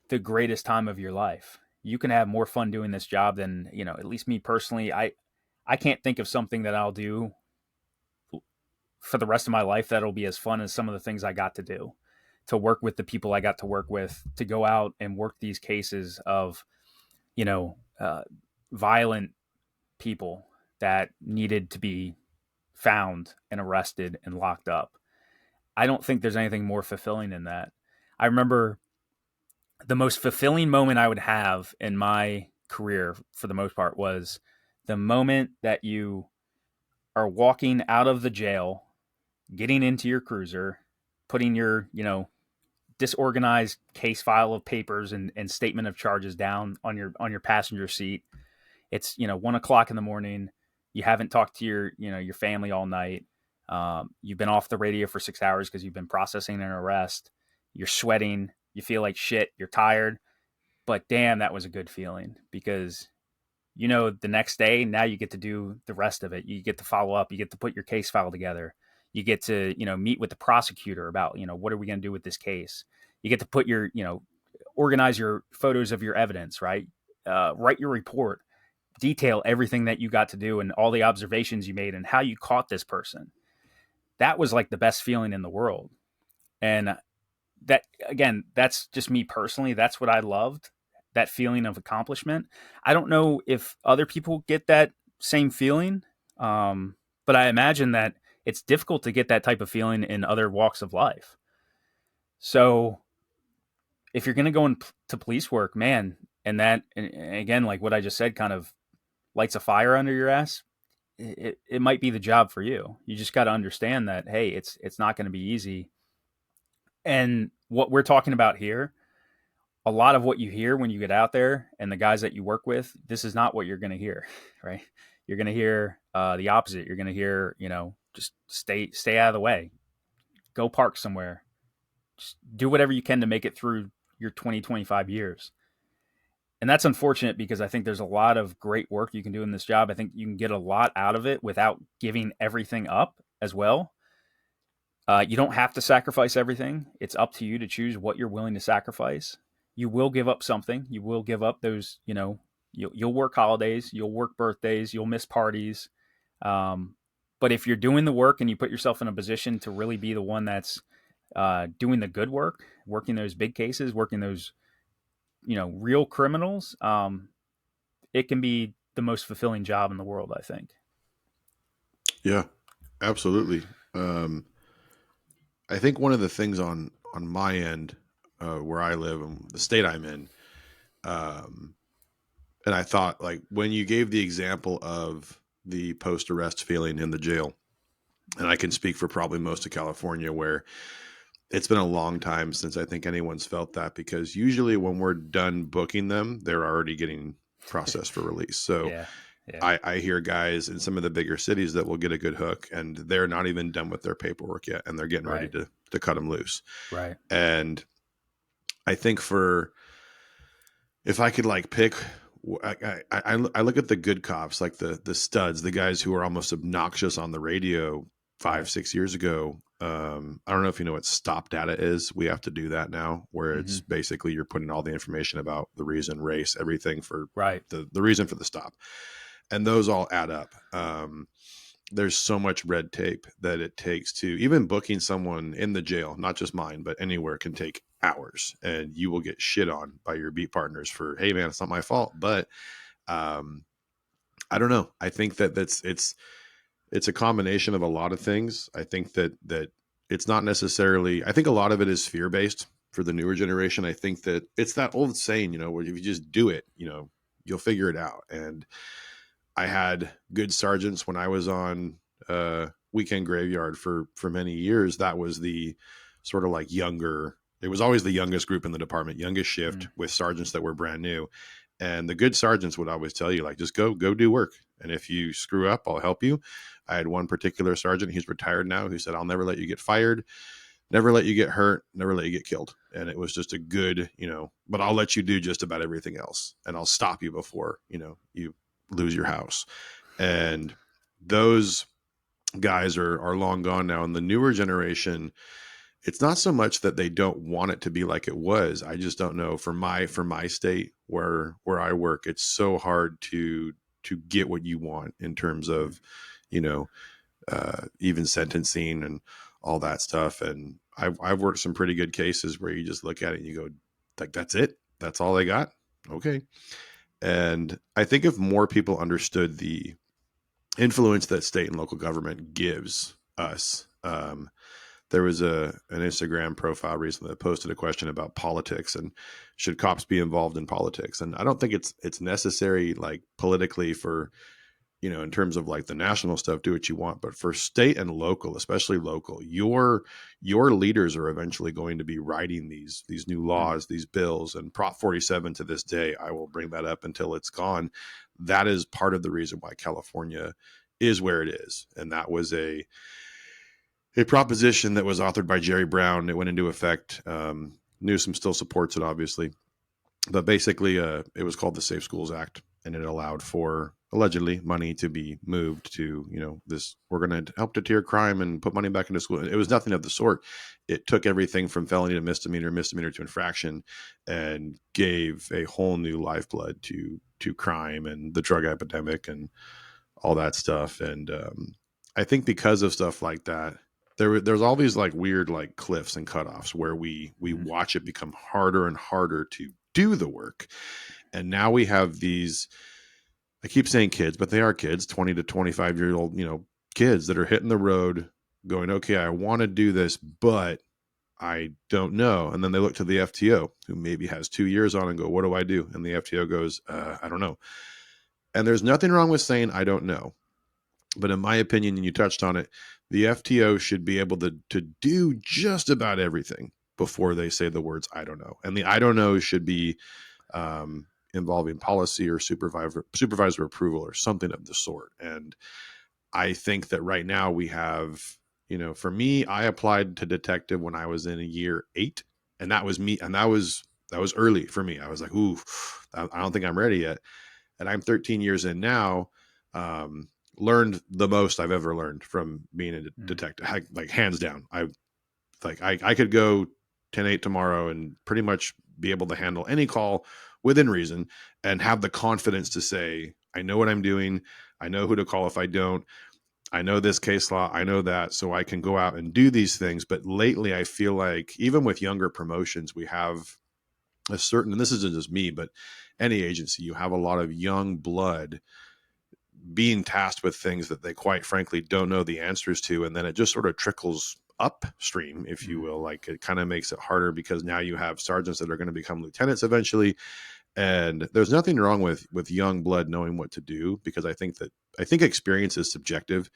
the greatest time of your life. You can have more fun doing this job than, at least me personally. I can't think of something that I'll do for the rest of my life that'll be as fun as some of the things I got to do, to work with the people I got to work with, to go out and work these cases of, you know, uh, violent people that needed to be found and arrested and locked up. I don't think there's anything more fulfilling than that. I remember the most fulfilling moment I would have in my career, for the most part, was the moment that you are walking out of the jail, getting into your cruiser, putting your, disorganized case file of papers and statement of charges down on your passenger seat. It's 1 o'clock in the morning. You haven't talked to your family all night. You've been off the radio for 6 hours because you've been processing an arrest. You're sweating. You feel like shit. You're tired. But damn, that was a good feeling, because the next day, now you get to do the rest of it. You get to follow up. You get to put your case file together. You get to meet with the prosecutor about what are we going to do with this case. You get to put your organize your photos of your evidence, right? Write your report, detail everything that you got to do and all the observations you made and how you caught this person. That was like the best feeling in the world. And that, again, that's just me personally. That's what I loved, that feeling of accomplishment. I don't know if other people get that same feeling, but I imagine that it's difficult to get that type of feeling in other walks of life. So if you're going to go into police work, man, and again, like what I just said, kind of lights a fire under your ass, it might be the job for you. You just got to understand that, hey, it's not going to be easy. And what we're talking about here, a lot of what you hear when you get out there and the guys that you work with, this is not what you're going to hear, right? You're going to hear the opposite. You're going to hear, just stay out of the way, go park somewhere, just do whatever you can to make it through your 20, 25 years. And that's unfortunate, because I think there's a lot of great work you can do in this job. I think you can get a lot out of it without giving everything up as well. You don't have to sacrifice everything. It's up to you to choose what you're willing to sacrifice. You will give up something. You will give up those, you'll work holidays, you'll work birthdays, you'll miss parties. But if you're doing the work and you put yourself in a position to really be the one that's doing the good work, working those big cases, working those, real criminals, it can be the most fulfilling job in the world, I think. Yeah, absolutely. I think one of the things on my end, where I live and the state I'm in, um, and I thought, like, when you gave the example of the post arrest feeling in the jail, and I can speak for probably most of California, where it's been a long time since I think anyone's felt that, because usually when we're done booking them, they're already getting processed for release. So Yeah. Yeah. I hear guys in some of the bigger cities that will get a good hook and they're not even done with their paperwork yet, and they're getting ready Right. to cut them loose. Right. And I think if I could like pick, I look at the good cops, like the studs, the guys who are almost obnoxious on the radio five, Right. 6 years ago. I don't know if you know what stop data is. We have to do that now, where Mm-hmm. it's basically you're putting all the information about the reason, race, everything for Right. the reason for the stop. and those all add up. There's so much red tape that it takes to even booking someone in the jail, not just mine, but anywhere, can take hours, and you will get shit on by your beat partners for, hey man, it's not my fault. But um, I don't know. I think that it's a combination of a lot of things. I think that it's not necessarily. I think a lot of it is fear based for the newer generation. I think that it's that old saying, where if you just do it, you'll figure it out. And I had good sergeants when I was on weekend graveyard for many years. That was the sort of like younger. It was always the youngest group in the department, youngest shift, Mm. with sergeants that were brand new. And the good sergeants would always tell you, like, just go do work. And if you screw up, I'll help you. I had one particular sergeant, he's retired now, who said, I'll never let you get fired, never let you get hurt, never let you get killed. And it was just a good, but I'll let you do just about everything else. And I'll stop you before, you lose your house. And those guys are long gone now. And the newer generation, it's not so much that they don't want it to be like it was. I just don't know, for my state where I work, it's so hard to get what you want in terms of, you know, even sentencing and all that stuff. And I've worked some pretty good cases where you just look at it and you go, like, that's it. That's all they got. Okay. And I think if more people understood the influence that state and local government gives us, there was an Instagram profile recently that posted a question about politics and should cops be involved in politics. And I don't think it's necessary, like, politically, for, in terms of like the national stuff, do what you want, but for state and local, especially local, your leaders are eventually going to be writing these new Mm. laws, these bills. And Prop 47, to this day, I will bring that up until it's gone. That is part of the reason why California is where it is. And that was a proposition that was authored by Jerry Brown. It went into effect. Newsom still supports it, obviously, but basically, it was called the Safe Schools Act, and it allowed for, allegedly, money to be moved to, this, we're going to help deter crime and put money back into school. It was nothing of the sort. It took everything from felony to misdemeanor, misdemeanor to infraction, and gave a whole new lifeblood to crime and the drug epidemic and all that stuff. And I think because of stuff like that, there's all these like weird like cliffs and cutoffs where we Mm. watch it become harder and harder to do the work. And now we have these, I keep saying kids, but they are kids, 20 to 25-year old, kids that are hitting the road going, okay, I want to do this, but I don't know. And then they look to the FTO, who maybe has 2 years on, and go, what do I do? And the FTO goes, I don't know. And there's nothing wrong with saying, I don't know. But in my opinion, and you touched on it, the FTO should be able to do just about everything before they say the words, I don't know. And the I don't know should be involving policy or supervisor approval or something of the sort. And I think that right now we have, for me, I applied to detective when I was in a year 8, and that was me. And that was early for me. I was like, ooh, I don't think I'm ready yet. And I'm 13 years in now. Learned the most I've ever learned from being a Mm. detective, like hands down. I could go 10-8 tomorrow and pretty much be able to handle any call within reason and have the confidence to say, I know what I'm doing. I know who to call if I don't. I know this case law. I know that. So I can go out and do these things. But lately, I feel like even with younger promotions, we have a certain, and this isn't just me, but any agency, you have a lot of young blood being tasked with things that they quite frankly don't know the answers to. And then it just sort of trickles upstream, if you Mm. will. Like, it kind of makes it harder because now you have sergeants that are going to become lieutenants eventually. And there's nothing wrong with young blood knowing what to do, because I think experience is subjective.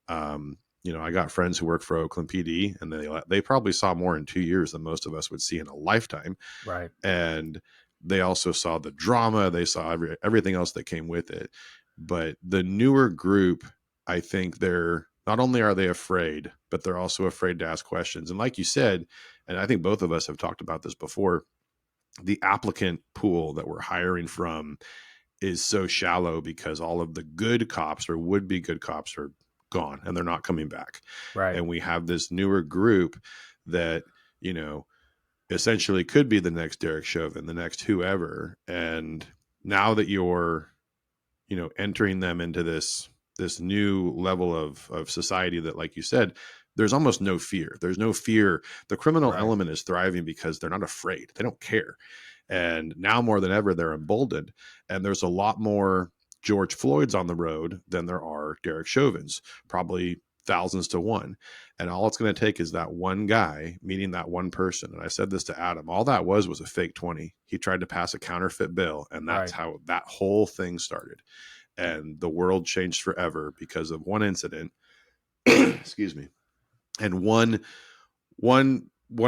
I got friends who work for Oakland PD, and they probably saw more in 2 years than most of us would see in a lifetime. Right. And they also saw the drama, they saw everything else that came with it. But the newer group, I think they're not only are they afraid, but they're also afraid to ask questions. And like you said, and I think both of us have talked about this before, the applicant pool that we're hiring from is so shallow because all of the good cops or would be good cops are gone and they're not coming back. Right. And we have this newer group that, essentially could be the next Derek Chauvin, the next whoever. And now that entering them into this new level of society that, like you said, there's almost no fear. There's no fear. The criminal Right. element is thriving because they're not afraid. They don't care. And now more than ever, they're emboldened. And there's a lot more George Floyds on the road than there are Derek Chauvins, probably thousands to one. And all it's going to take is that one guy meeting that one person. And I said this to Adam, all that was a fake 20. He tried to pass a counterfeit bill, and that's Right. how that whole thing started. And the world changed forever because of one incident. Excuse me. And one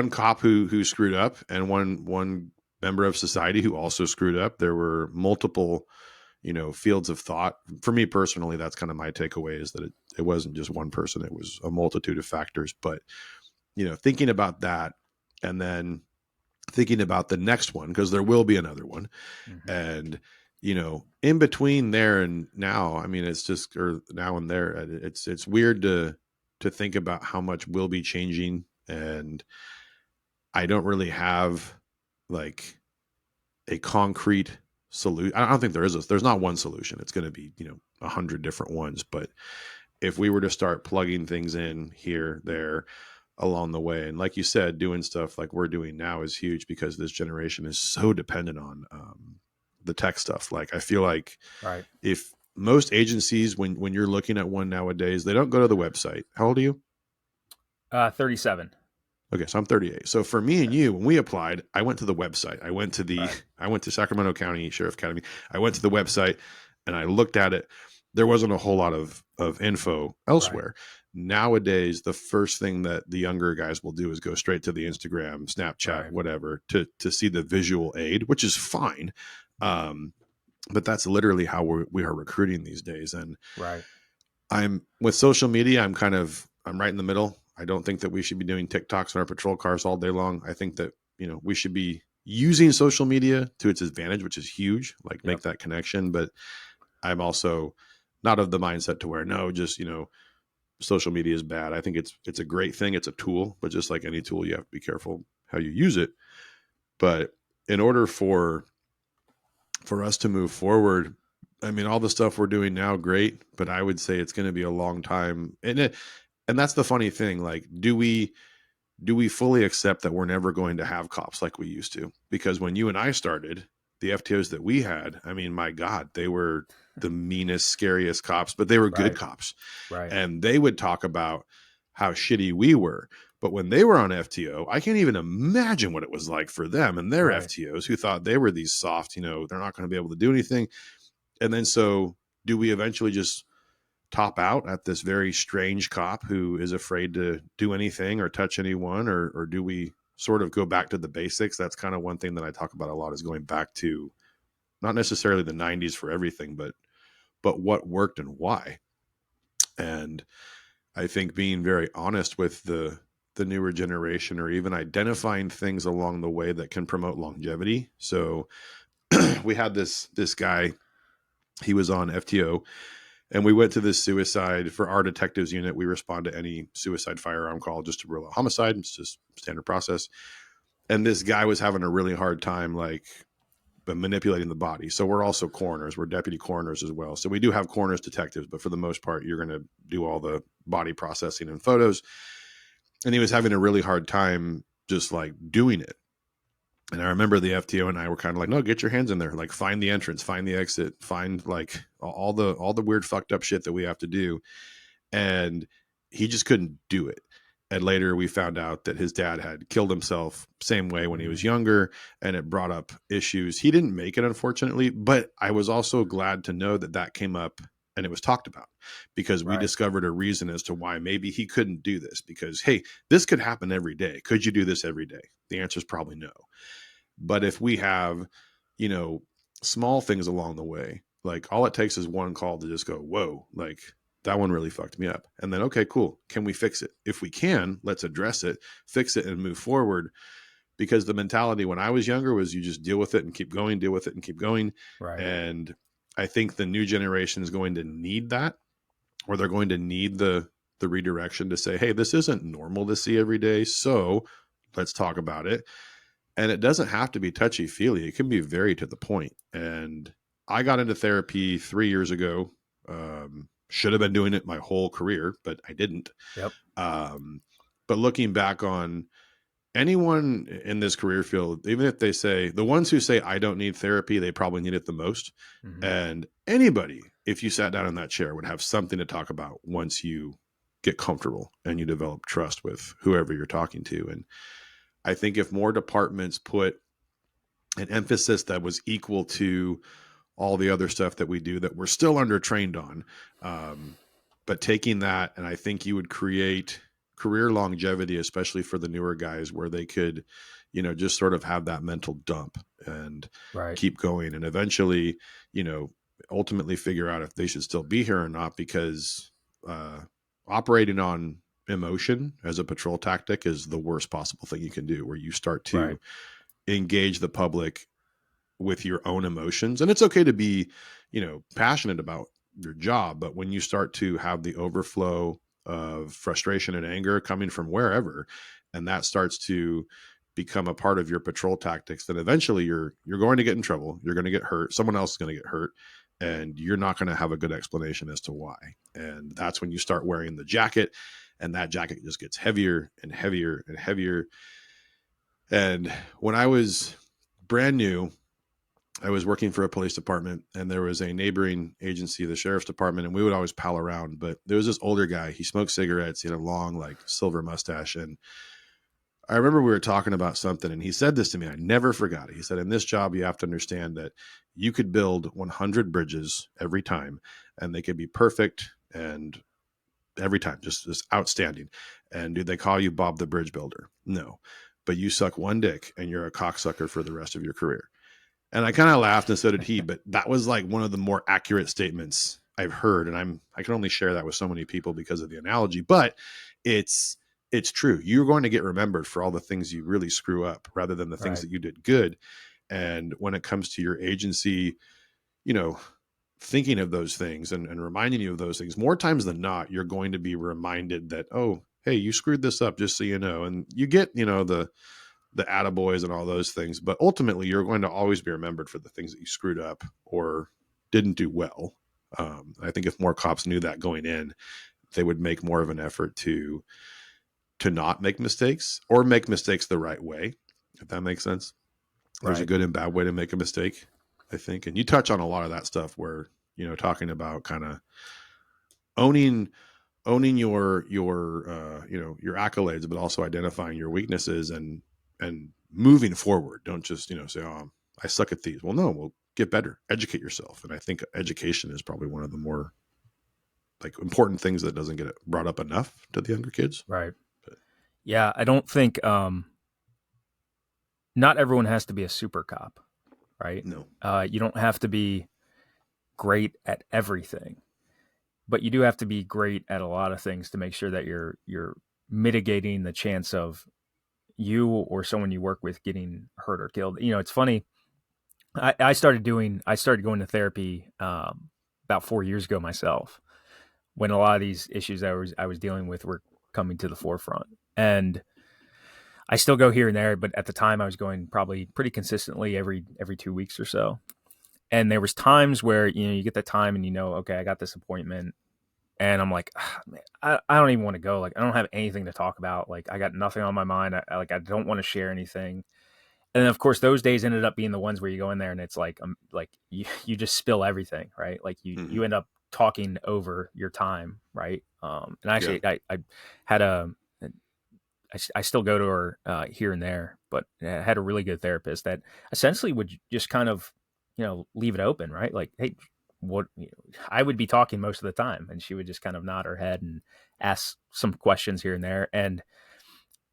cop who screwed up, and one member of society who also screwed up. There were multiple, fields of thought. For me personally, that's kind of my takeaway, is that it wasn't just one person. It was a multitude of factors. But, thinking about that, and then thinking about the next one, because there will be another one. Hmm. And, in between there and now, I mean, it's just, or now and there, it's weird to think about how much will be changing. And I don't really have like a concrete solution. I don't think there's not one solution. It's going to be, 100 different ones. But if we were to start plugging things in here, there, along the way, and like you said, doing stuff like we're doing now is huge, because this generation is so dependent on the tech stuff. Like, I feel like Right. if most agencies, when you're looking at one nowadays, they don't go to the website. How old are you? 37. Okay, so I'm 38. So for me and you, when we applied, I went to the website. Right. I went to Sacramento County Sheriff Academy. I went to the website and I looked at it. There wasn't a whole lot of info Right. elsewhere. Nowadays, the first thing that the younger guys will do is go straight to the Instagram, Snapchat, Right. whatever, to see the visual aid, which is fine. But that's literally how we are recruiting these days. And Right. I'm with social media, I'm right in the middle. I don't think that we should be doing TikToks in our patrol cars all day long. I think that, we should be using social media to its advantage, which is huge, like make Yep. that connection. But I'm also not of the mindset to where, no, just, social media is bad. I think it's a great thing. It's a tool, but just like any tool, you have to be careful how you use it. But in order for us to move forward, I mean, all the stuff we're doing now, great, but I would say it's going to be a long time. And that's the funny thing. Like, do we fully accept that we're never going to have cops like we used to? Because when you and I started, the FTOs that we had, I mean, my God, they were the meanest, scariest cops, but they were good Right. cops. Right. And they would talk about how shitty we were. But when they were on FTO, I can't even imagine what it was like for them and their Right. FTOs, who thought they were these soft, they're not going to be able to do anything. And then so do we eventually just top out at this very strange cop who is afraid to do anything or touch anyone, or do we sort of go back to the basics? That's kind of one thing that I talk about a lot, is going back to not necessarily the 90s for everything, but what worked and why. And I think being very honest with the newer generation, or even identifying things along the way that can promote longevity. So we had this guy, he was on FTO, and we went to this suicide. For our detectives unit, we respond to any suicide firearm call just to rule out homicide. It's just standard process. And this guy was having a really hard time, like, manipulating the body. So we're also coroners. We're deputy coroners as well. So we do have coroners detectives, but for the most part, you're going to do all the body processing and photos. And he was having a really hard time just like doing it. And I remember the FTO and I were kind of like, no, get your hands in there. Like, find the entrance, find the exit, find like all the weird fucked up shit that we have to do. And he just couldn't do it. And later we found out that his dad had killed himself same way when he was Mm. younger, and it brought up issues. He didn't make it, unfortunately, but I was also glad to know that that came up and it was talked about, because we Right. discovered a reason as to why maybe he couldn't do this. Because, hey, this could happen every day. Could you do this every day? The answer is probably no. But if we have, you know, small things along the way, like all it takes is one call to just go, whoa, like that one really fucked me up. And then, okay, cool. Can we fix it? If we can, let's address it, fix it, and move forward. Because the mentality when I was younger was, you just deal with it and keep going, deal with it and keep going. Right. And I think the new generation is going to need that, or they're going to need the redirection to say, hey, this isn't normal to see every day. So let's talk about it. And it doesn't have to be touchy feely. It can be very to the point. And I got into therapy 3 years ago. Should have been doing it my whole career, but I didn't. Yep. Um, but looking back on anyone in this career field, even if they say the ones who say I don't need therapy, they probably need it the most. Mm-hmm. And anybody, if you sat down in that chair, would have something to talk about once you get comfortable and you develop trust with whoever you're talking to. And I think if more departments put an emphasis that was equal to all the other stuff that we do that we're still under trained on, but taking that, and I think you would create career longevity, especially for the newer guys, where they could, just sort of have that mental dump and Right. keep going, and eventually, ultimately figure out if they should still be here or not. Because operating on emotion as a patrol tactic is the worst possible thing you can do, where you start Right. to engage the public with your own emotions. And it's okay to be, passionate about your job, but when you start to have the overflow of frustration and anger coming from wherever, and that starts to become a part of your patrol tactics, then eventually you're going to get in trouble. You're going to get hurt. Someone else is going to get hurt, and you're not going to have a good explanation as to why. And that's when you start wearing the jacket, and that jacket just gets heavier and heavier and heavier. And when I was brand new, I was working for a police department, and there was a neighboring agency, the sheriff's department, and we would always pal around. But there was this older guy. He smoked cigarettes. He had a long, like, silver mustache. And I remember we were talking about something, and he said this to me. I never forgot it. He said, in this job, you have to understand that you could build 100 bridges every time, and they could be perfect and every time, just outstanding. And do they call you Bob the Bridge Builder? No. But you suck one dick, and you're a cocksucker for the rest of your career. And I kind of laughed, and so did he. But that was like one of the more accurate statements I've heard, and I can only share that with so many people because of the analogy. But it's true. You're going to get remembered for all the things you really screw up, rather than the things Right. that you did good. And when it comes to your agency, you know, thinking of those things and reminding you of those things, more times than not, you're going to be reminded that, oh, hey, you screwed this up, just so you know. And you get, the attaboys and all those things. But ultimately, you're going to always be remembered for the things that you screwed up or didn't do well. I think if more cops knew that going in, they would make more of an effort to not make mistakes, or make mistakes the right way, if that makes sense. There's a Right. good and bad way to make a mistake, I think. And you touch on a lot of that stuff where, talking about kind of owning your accolades, but also identifying your weaknesses and moving forward. Don't just say, oh, I suck at these. Well, no, well, get better, educate yourself. And I think education is probably one of the more, like, important things that doesn't get brought up enough to the younger kids. Right. But Yeah, I don't think not everyone has to be a super cop, right? no. You don't have to be great at everything, but you do have to be great at a lot of things to make sure that you're mitigating the chance of you or someone you work with getting hurt or killed. It's funny. I started going to therapy about 4 years ago myself, when a lot of these issues I was dealing with were coming to the forefront. And I still go here and there, but at the time I was going probably pretty consistently every 2 weeks or so. And there was times where you get the time and okay, I got this appointment, and I'm like, man, I don't even want to go. Like, I don't have anything to talk about. Like, I got nothing on my mind. I don't want to share anything. And then, of course, those days ended up being the ones where you go in there and it's like you just spill everything, right? Like Mm-hmm. you end up talking over your time, right? And Yeah. actually, I had I still go to her here and there, but I had a really good therapist that essentially would just kind of, leave it open, right? Like, hey, what I would be talking most of the time, and she would just kind of nod her head and ask some questions here and there. And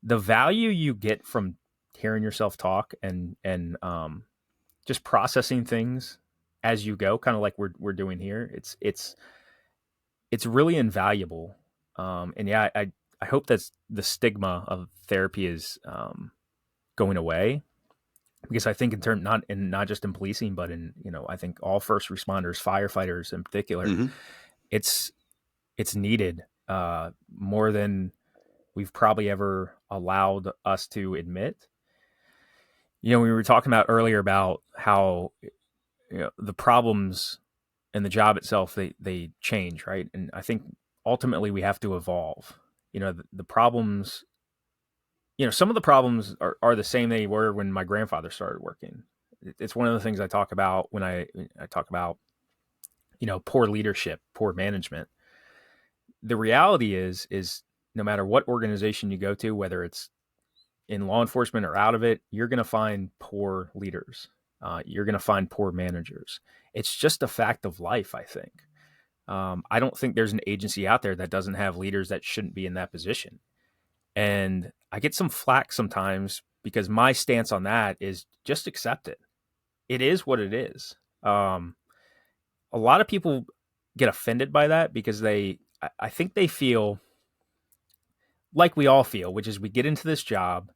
the value you get from hearing yourself talk and just processing things as you go, kind of like we're doing here, it's really invaluable. And yeah, I hope that the stigma of therapy is going away, because I think not just in policing, but in I think all first responders, firefighters in particular, Mm-hmm. it's it's needed more than we've probably ever allowed us to admit. We were talking about earlier about how the problems and the job itself, they change, right? And I think ultimately we have to evolve. The problems, some of the problems are the same they were when my grandfather started working. It's one of the things I talk about when I talk about, poor leadership, poor management. The reality is no matter what organization you go to, whether it's in law enforcement or out of it, you're going to find poor leaders. You're going to find poor managers. It's just a fact of life, I think. I don't think there's an agency out there that doesn't have leaders that shouldn't be in that position. And I get some flack sometimes because my stance on that is just accept it. It is what it is. A lot of people get offended by that because I think they feel like we all feel, which is we get into this job.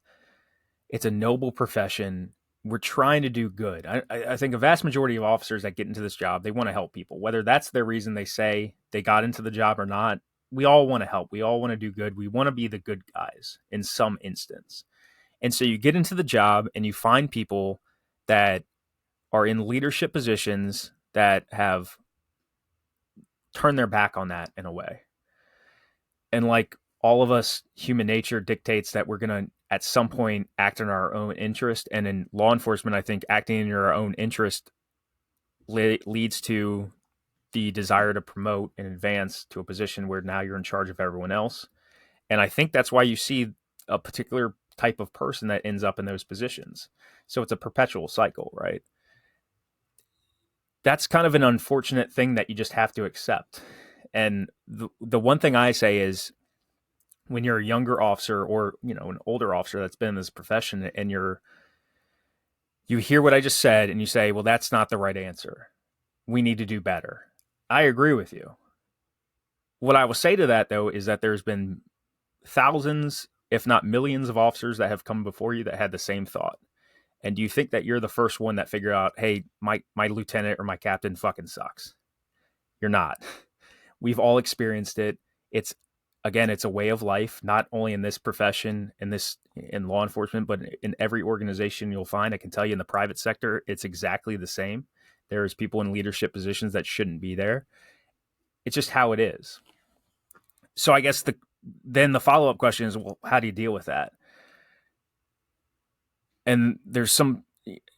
It's a noble profession. We're trying to do good. I think a vast majority of officers that get into this job, they want to help people, whether that's their reason they say they got into the job or not. We all want to help. We all want to do good. We want to be the good guys in some instance. And so you get into the job and you find people that are in leadership positions that have turned their back on that in a way. And like all of us, human nature dictates that we're going to, at some point, act in our own interest. And in law enforcement, I think acting in your own interest leads to the desire to promote and advance to a position where now you're in charge of everyone else. And I think that's why you see a particular type of person that ends up in those positions. So it's a perpetual cycle, right? That's kind of an unfortunate thing that you just have to accept. And the one thing I say is when you're a younger officer or, an older officer that's been in this profession and you hear what I just said and you say, well, that's not the right answer. We need to do better. I agree with you. What I will say to that, though, is that there's been thousands, if not millions of officers that have come before you that had the same thought. And do you think that you're the first one that figured out, hey, my lieutenant or my captain fucking sucks? You're not. We've all experienced it. It's a way of life, not only in this profession, in law enforcement, but in every organization you'll find. I can tell you in the private sector, it's exactly the same. There's people in leadership positions that shouldn't be there. It's just how it is. So I guess then the follow-up question is, well, how do you deal with that? And there's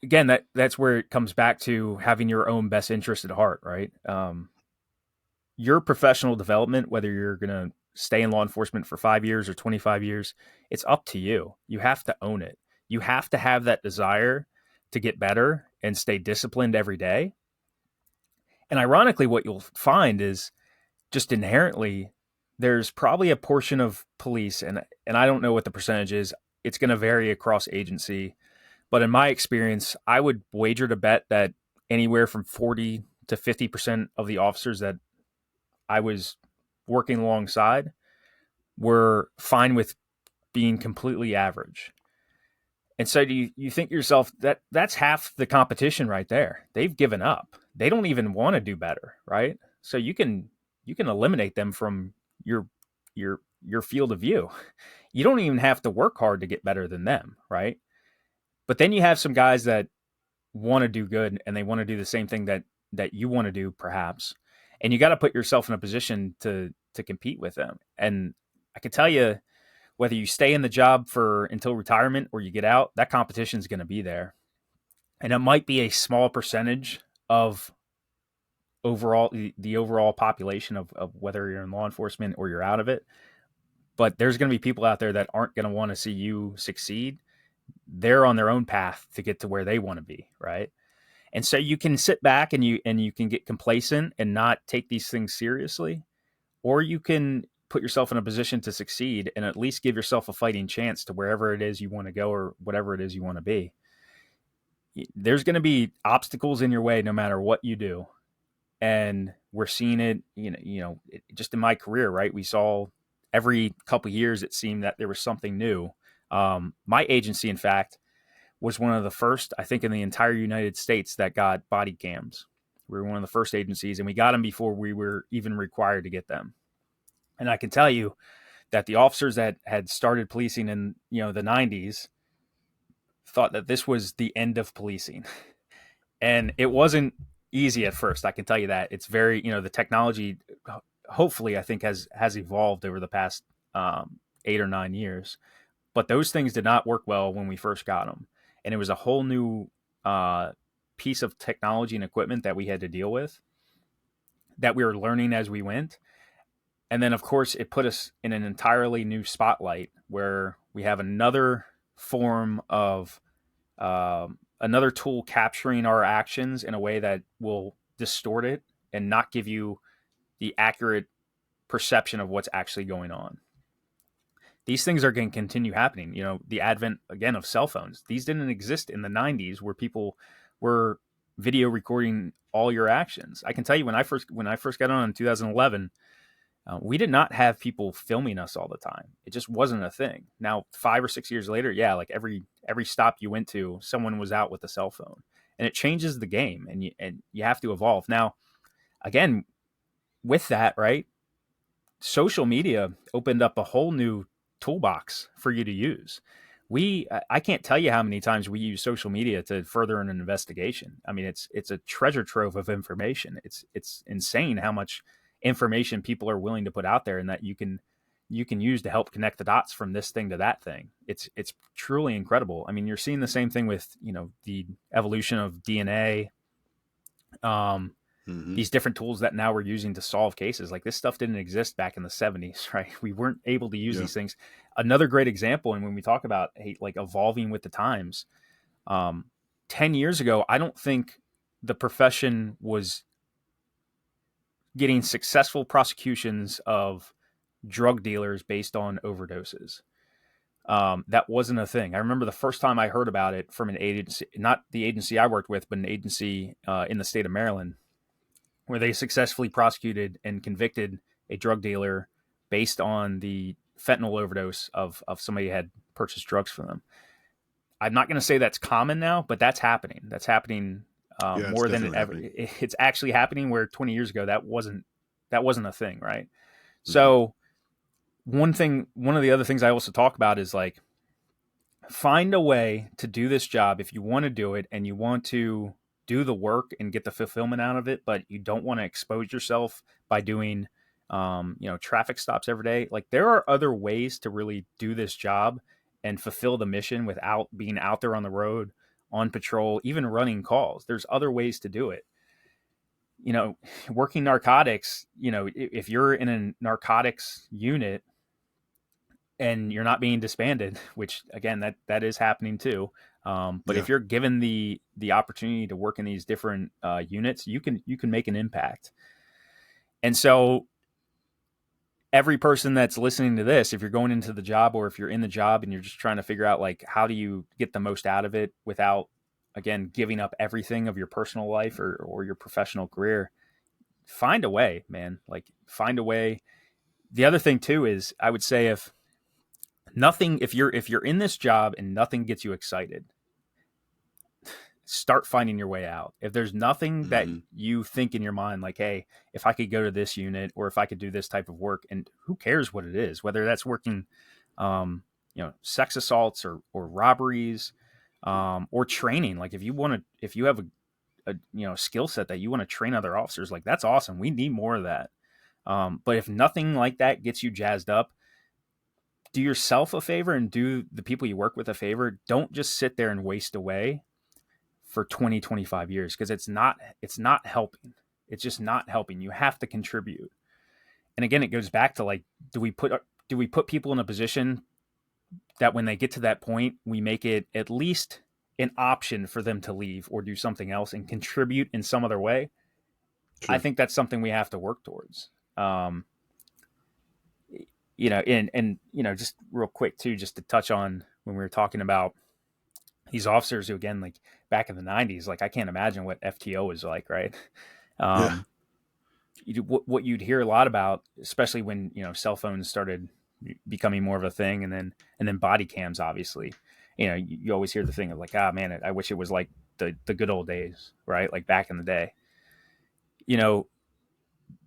again, that's where it comes back to having your own best interest at heart, right? Your professional development, whether you're going to stay in law enforcement for 5 years or 25 years, it's up to you. You have to own it. You have to have that desire to get better and stay disciplined every day. And ironically, what you'll find is just inherently, there's probably a portion of police, and I don't know what the percentage is. It's going to vary across agency. But in my experience, I would wager to bet that anywhere from 40 to 50% of the officers that I was working alongside were fine with being completely average. And so do you think to yourself that's half the competition right there? They've given up. They don't even want to do better, right? So you can eliminate them from your field of view. You don't even have to work hard to get better than them, right? But then you have some guys that want to do good and they want to do the same thing that you want to do, perhaps. And you got to put yourself in a position to compete with them. And I can tell you, whether you stay in the job until retirement or you get out, that competition is going to be there. And it might be a small percentage of the overall population of whether you're in law enforcement or you're out of it. But there's going to be people out there that aren't going to want to see you succeed. They're on their own path to get to where they want to be, right? And so you can sit back and you can get complacent and not take these things seriously, or you can put yourself in a position to succeed and at least give yourself a fighting chance to wherever it is you want to go or whatever it is you want to be. There's going to be obstacles in your way no matter what you do. And we're seeing it, just in my career, right? We saw every couple of years, it seemed that there was something new. My agency, in fact, was one of the first, I think, in the entire United States that got body cams. We were one of the first agencies, and we got them before we were even required to get them. And I can tell you that the officers that had started policing in the 90s thought that this was the end of policing. And it wasn't easy at first. I can tell you that. It's very, the technology, hopefully, I think has evolved over the past 8 or 9 years. But those things did not work well when we first got them, and it was a whole new uh, piece of technology and equipment that we had to deal with that we were learning as we went. And then, of course, it put us in an entirely new spotlight where we have another form of another tool capturing our actions in a way that will distort it and not give you the accurate perception of what's actually going on. These things are going to continue happening. The advent again of cell phones. These didn't exist in the 90s where people were video recording all your actions. I can tell you when I first got on in 2011, we did not have people filming us all the time. It just wasn't a thing. Now, 5 or 6 years later, yeah, like every stop you went to, someone was out with a cell phone, and it changes the game, and you have to evolve. Now, again, with that, right? Social media opened up a whole new toolbox for you to use. I can't tell you how many times we use social media to further an investigation. I mean, it's a treasure trove of information. It's insane how much information people are willing to put out there, and that you can use to help connect the dots from this thing to that thing. It's truly incredible. I mean, you're seeing the same thing with the evolution of DNA. Um, Hmm. these different tools that now we're using to solve cases. Like, this stuff didn't exist back in the 70s, right? We weren't able to use Yeah. these things. Another great example, and when we talk about, hey, like evolving with the times, um, 10 years ago, I don't think the profession was getting successful prosecutions of drug dealers based on overdoses. That wasn't a thing. I remember the first time I heard about it from an agency, not the agency I worked with, but an agency in the state of Maryland, where they successfully prosecuted and convicted a drug dealer based on the fentanyl overdose of somebody who had purchased drugs from them. I'm not going to say that's common now, but that's happening. That's happening Yeah, it's more than it definitely ever. happening. It's actually happening where 20 years ago that wasn't a thing, right? Hmm. So one of the other things I also talk about is like, find a way to do this job if you want to do it and you want to do the work and get the fulfillment out of it, but you don't want to expose yourself by doing traffic stops every day. Like, there are other ways to really do this job and fulfill the mission without being out there on the road, on patrol, even running calls. There's other ways to do it. you know Working narcotics, if you're in a narcotics unit and you're not being disbanded, which again, that is happening too. But Yeah. if you're given the opportunity to work in these different units, you can make an impact. And so, every person that's listening to this, if you're going into the job or if you're in the job and you're just trying to figure out, like, how do you get the most out of it without, again, giving up everything of your personal life or your professional career, find a way, man. Like, find a way. The other thing too is, I would say, if you're in this job and nothing gets you excited, start finding your way out. If there's nothing that Hmm. you think in your mind, like, hey, if I could go to this unit or if I could do this type of work, and who cares what it is, whether that's working, sex assaults or robberies, or training. Like, if you have a skill set that you want to train other officers, like, that's awesome. We need more of that. But if nothing like that gets you jazzed up, do yourself a favor and do the people you work with a favor. Don't just sit there and waste away for 20, 25 years, because it's not helping. It's just not helping. You have to contribute. And again, it goes back to, like, do we put people in a position that when they get to that point, we make it at least an option for them to leave or do something else and contribute in some other way? I Sure. think that's something we have to work towards. um and just real quick too, just to touch on when we were talking about these officers who, again, like, back in the 90s, like, I can't imagine what FTO was like, right? Yeah. um what you'd hear a lot about, especially when cell phones started becoming more of a thing, and then body cams, obviously. You always hear the thing of, like, ah, man, I wish it was like the good old days, right? Like, back in the day. you know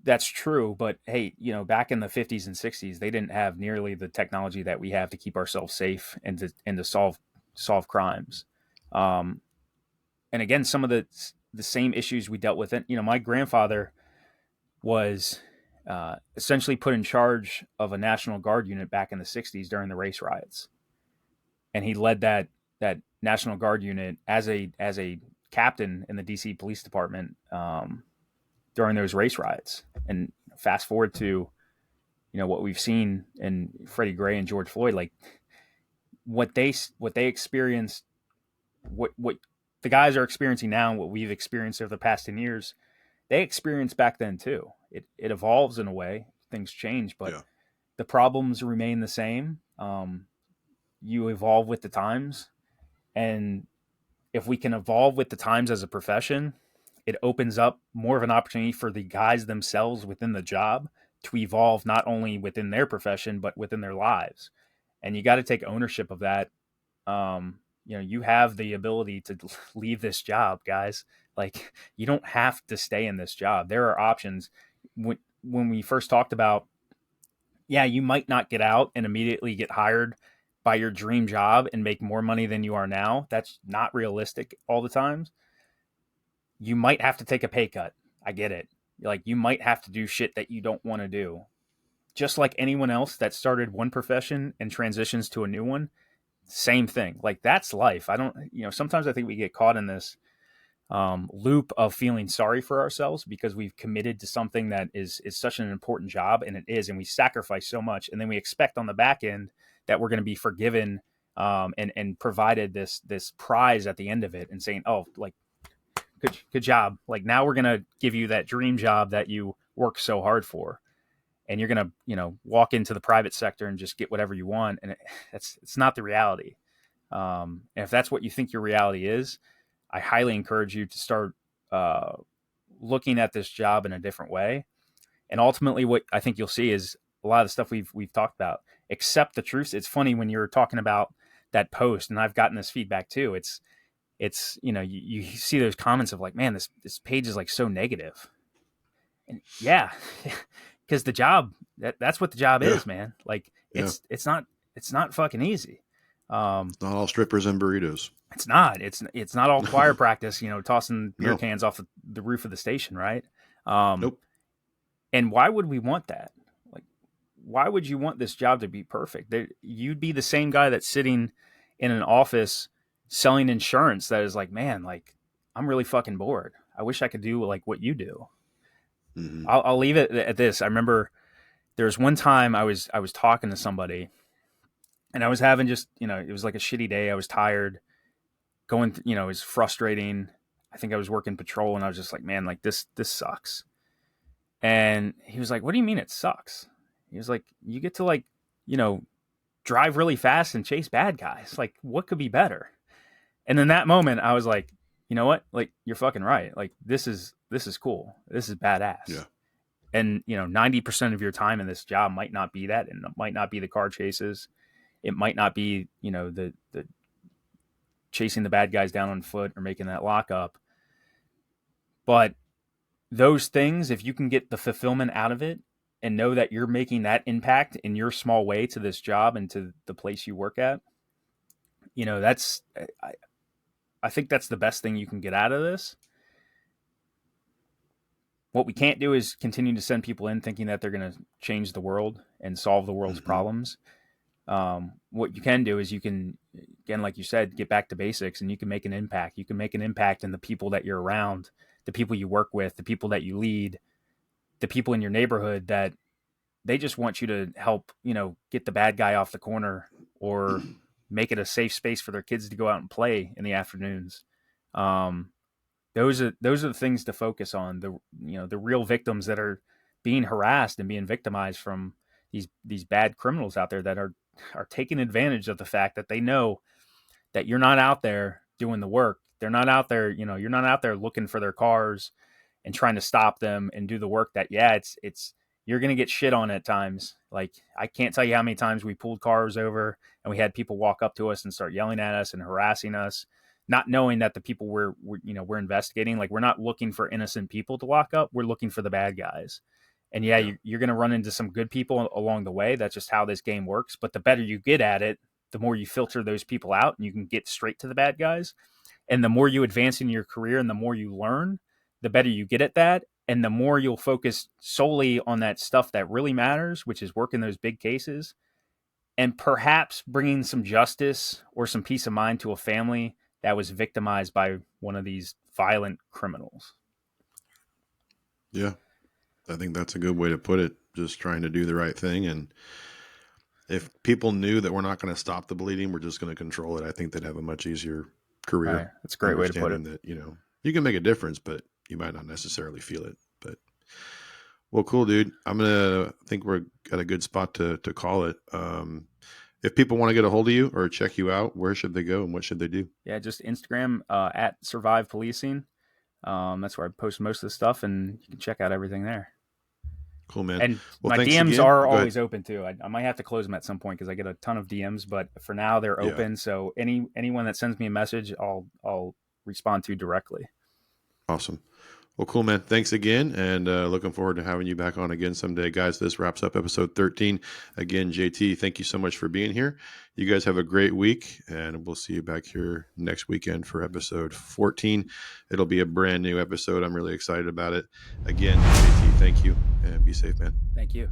that's true, but hey, back in the 50s and 60s, they didn't have nearly the technology that we have to keep ourselves safe and to solve crimes. um and again, some of the the same issues we dealt with. And my grandfather was essentially put in charge of a National Guard unit back in the '60s during the race riots, and he led that National Guard unit as a captain in the DC Police Department during those race riots. And fast forward to what we've seen in Freddie Gray and George Floyd, like what they experienced, what the guys are experiencing now, and what we've experienced over the past 10 years, they experienced back then too. It evolves in a way, things change, but Yeah. the problems remain the same. You evolve with the times, and if we can evolve with the times as a profession, it opens up more of an opportunity for the guys themselves within the job to evolve, not only within their profession but within their lives. And you got to take ownership of that. You have the ability to leave this job, guys. Like, you don't have to stay in this job. There are options. When we first talked about, yeah, you might not get out and immediately get hired by your dream job and make more money than you are now. That's not realistic all the times. You might have to take a pay cut. I get it. Like, you might have to do shit that you don't want to do. Just like anyone else that started one profession and transitions to a new one, same thing. Like, that's life. Sometimes I think we get caught in this loop of feeling sorry for ourselves because we've committed to something that is such an important job, and it is, and we sacrifice so much, and then we expect on the back end that we're going to be forgiven and provided this prize at the end of it, and saying, oh, like, good job. Like, now we're going to give you that dream job that you work so hard for, and you're going to walk into the private sector and just get whatever you want, and it's not the reality. And if that's what you think your reality is, I highly encourage you to start looking at this job in a different way. And ultimately, what I think you'll see is a lot of the stuff we've talked about. Accept the truth. It's funny when you're talking about that post, and I've gotten this feedback too. It's you see those comments of like, man, this page is like so negative. And yeah, because the job, that's what the job Yeah. is, man. Like, Yeah. it's not fucking easy. It's not all strippers and burritos. It's not. It's not all choir practice, tossing beer No. cans off the roof of the station, right? Nope. And why would we want that? Like, why would you want this job to be perfect? You'd be the same guy that's sitting in an office selling insurance that is like, man, like, I'm really fucking bored. I wish I could do like what you do. Mm-hmm. I'll leave it at this. I remember there was one time I was talking to somebody, and I was having just, it was like a shitty day. I was tired, it was frustrating. I think I was working patrol, and I was just like, man, like, this sucks. And he was like, what do you mean it sucks? He was like, you get to, like, drive really fast and chase bad guys. Like, what could be better? And in that moment, I was like, you know what? Like, you're fucking right. Like, this is cool. This is badass. Yeah. And 90% of your time in this job might not be that, and it might not be the car chases. It might not be, the chasing the bad guys down on foot or making that lockup. But those things, if you can get the fulfillment out of it and know that you're making that impact in your small way to this job and to the place you work at, I think that's the best thing you can get out of this. What we can't do is continue to send people in thinking that they're going to change the world and solve the world's problems. What you can do is you can, again, like you said, get back to basics, and you can make an impact. You can make an impact in the people that you're around, the people you work with, the people that you lead, the people in your neighborhood that they just want you to help, get the bad guy off the corner or make it a safe space for their kids to go out and play in the afternoons. Those are the things to focus on. The real victims that are being harassed and being victimized from these bad criminals out there that are taking advantage of the fact that they know that you're not out there doing the work. They're not out there, you're not out there looking for their cars and trying to stop them and do the work that, it's you're going to get shit on at times. Like, I can't tell you how many times we pulled cars over and we had people walk up to us and start yelling at us and harassing us, not knowing that the people we're investigating, like, we're not looking for innocent people to lock up. We're looking for the bad guys. And you're going to run into some good people along the way. That's just how this game works. But the better you get at it, the more you filter those people out and you can get straight to the bad guys. And the more you advance in your career and the more you learn, the better you get at that. And the more you'll focus solely on that stuff that really matters, which is working those big cases and perhaps bringing some justice or some peace of mind to a family that was victimized by one of these violent criminals. Yeah, I think that's a good way to put it. Just trying to do the right thing. And if people knew that we're not going to stop the bleeding, we're just going to control it, I think they'd have a much easier Right. career, That's a great way to put it. understanding that, you can make a difference, but you might not necessarily feel it. But well, cool, dude. I think we're at a good spot to call it. If people want to get a hold of you or check you out, where should they go and what should they do? Yeah, just Instagram at Survive Policing. That's where I post most of the stuff, and you can check out everything there. Cool, man. And Well, my thanks DMs again. are Go ahead. always open too. I might have to close them at some point because I get a ton of DMs, but for now they're Yeah, open. So anyone that sends me a message, I'll respond to directly. awesome. Well, cool, man. Thanks again, and looking forward to having you back on again someday. Guys, this wraps up episode 13. Again, JT, thank you so much for being here. You guys have a great week, and we'll see you back here next weekend for episode 14. It'll be a brand new episode. I'm really excited about it. Again, JT, thank you, and be safe, man. Thank you.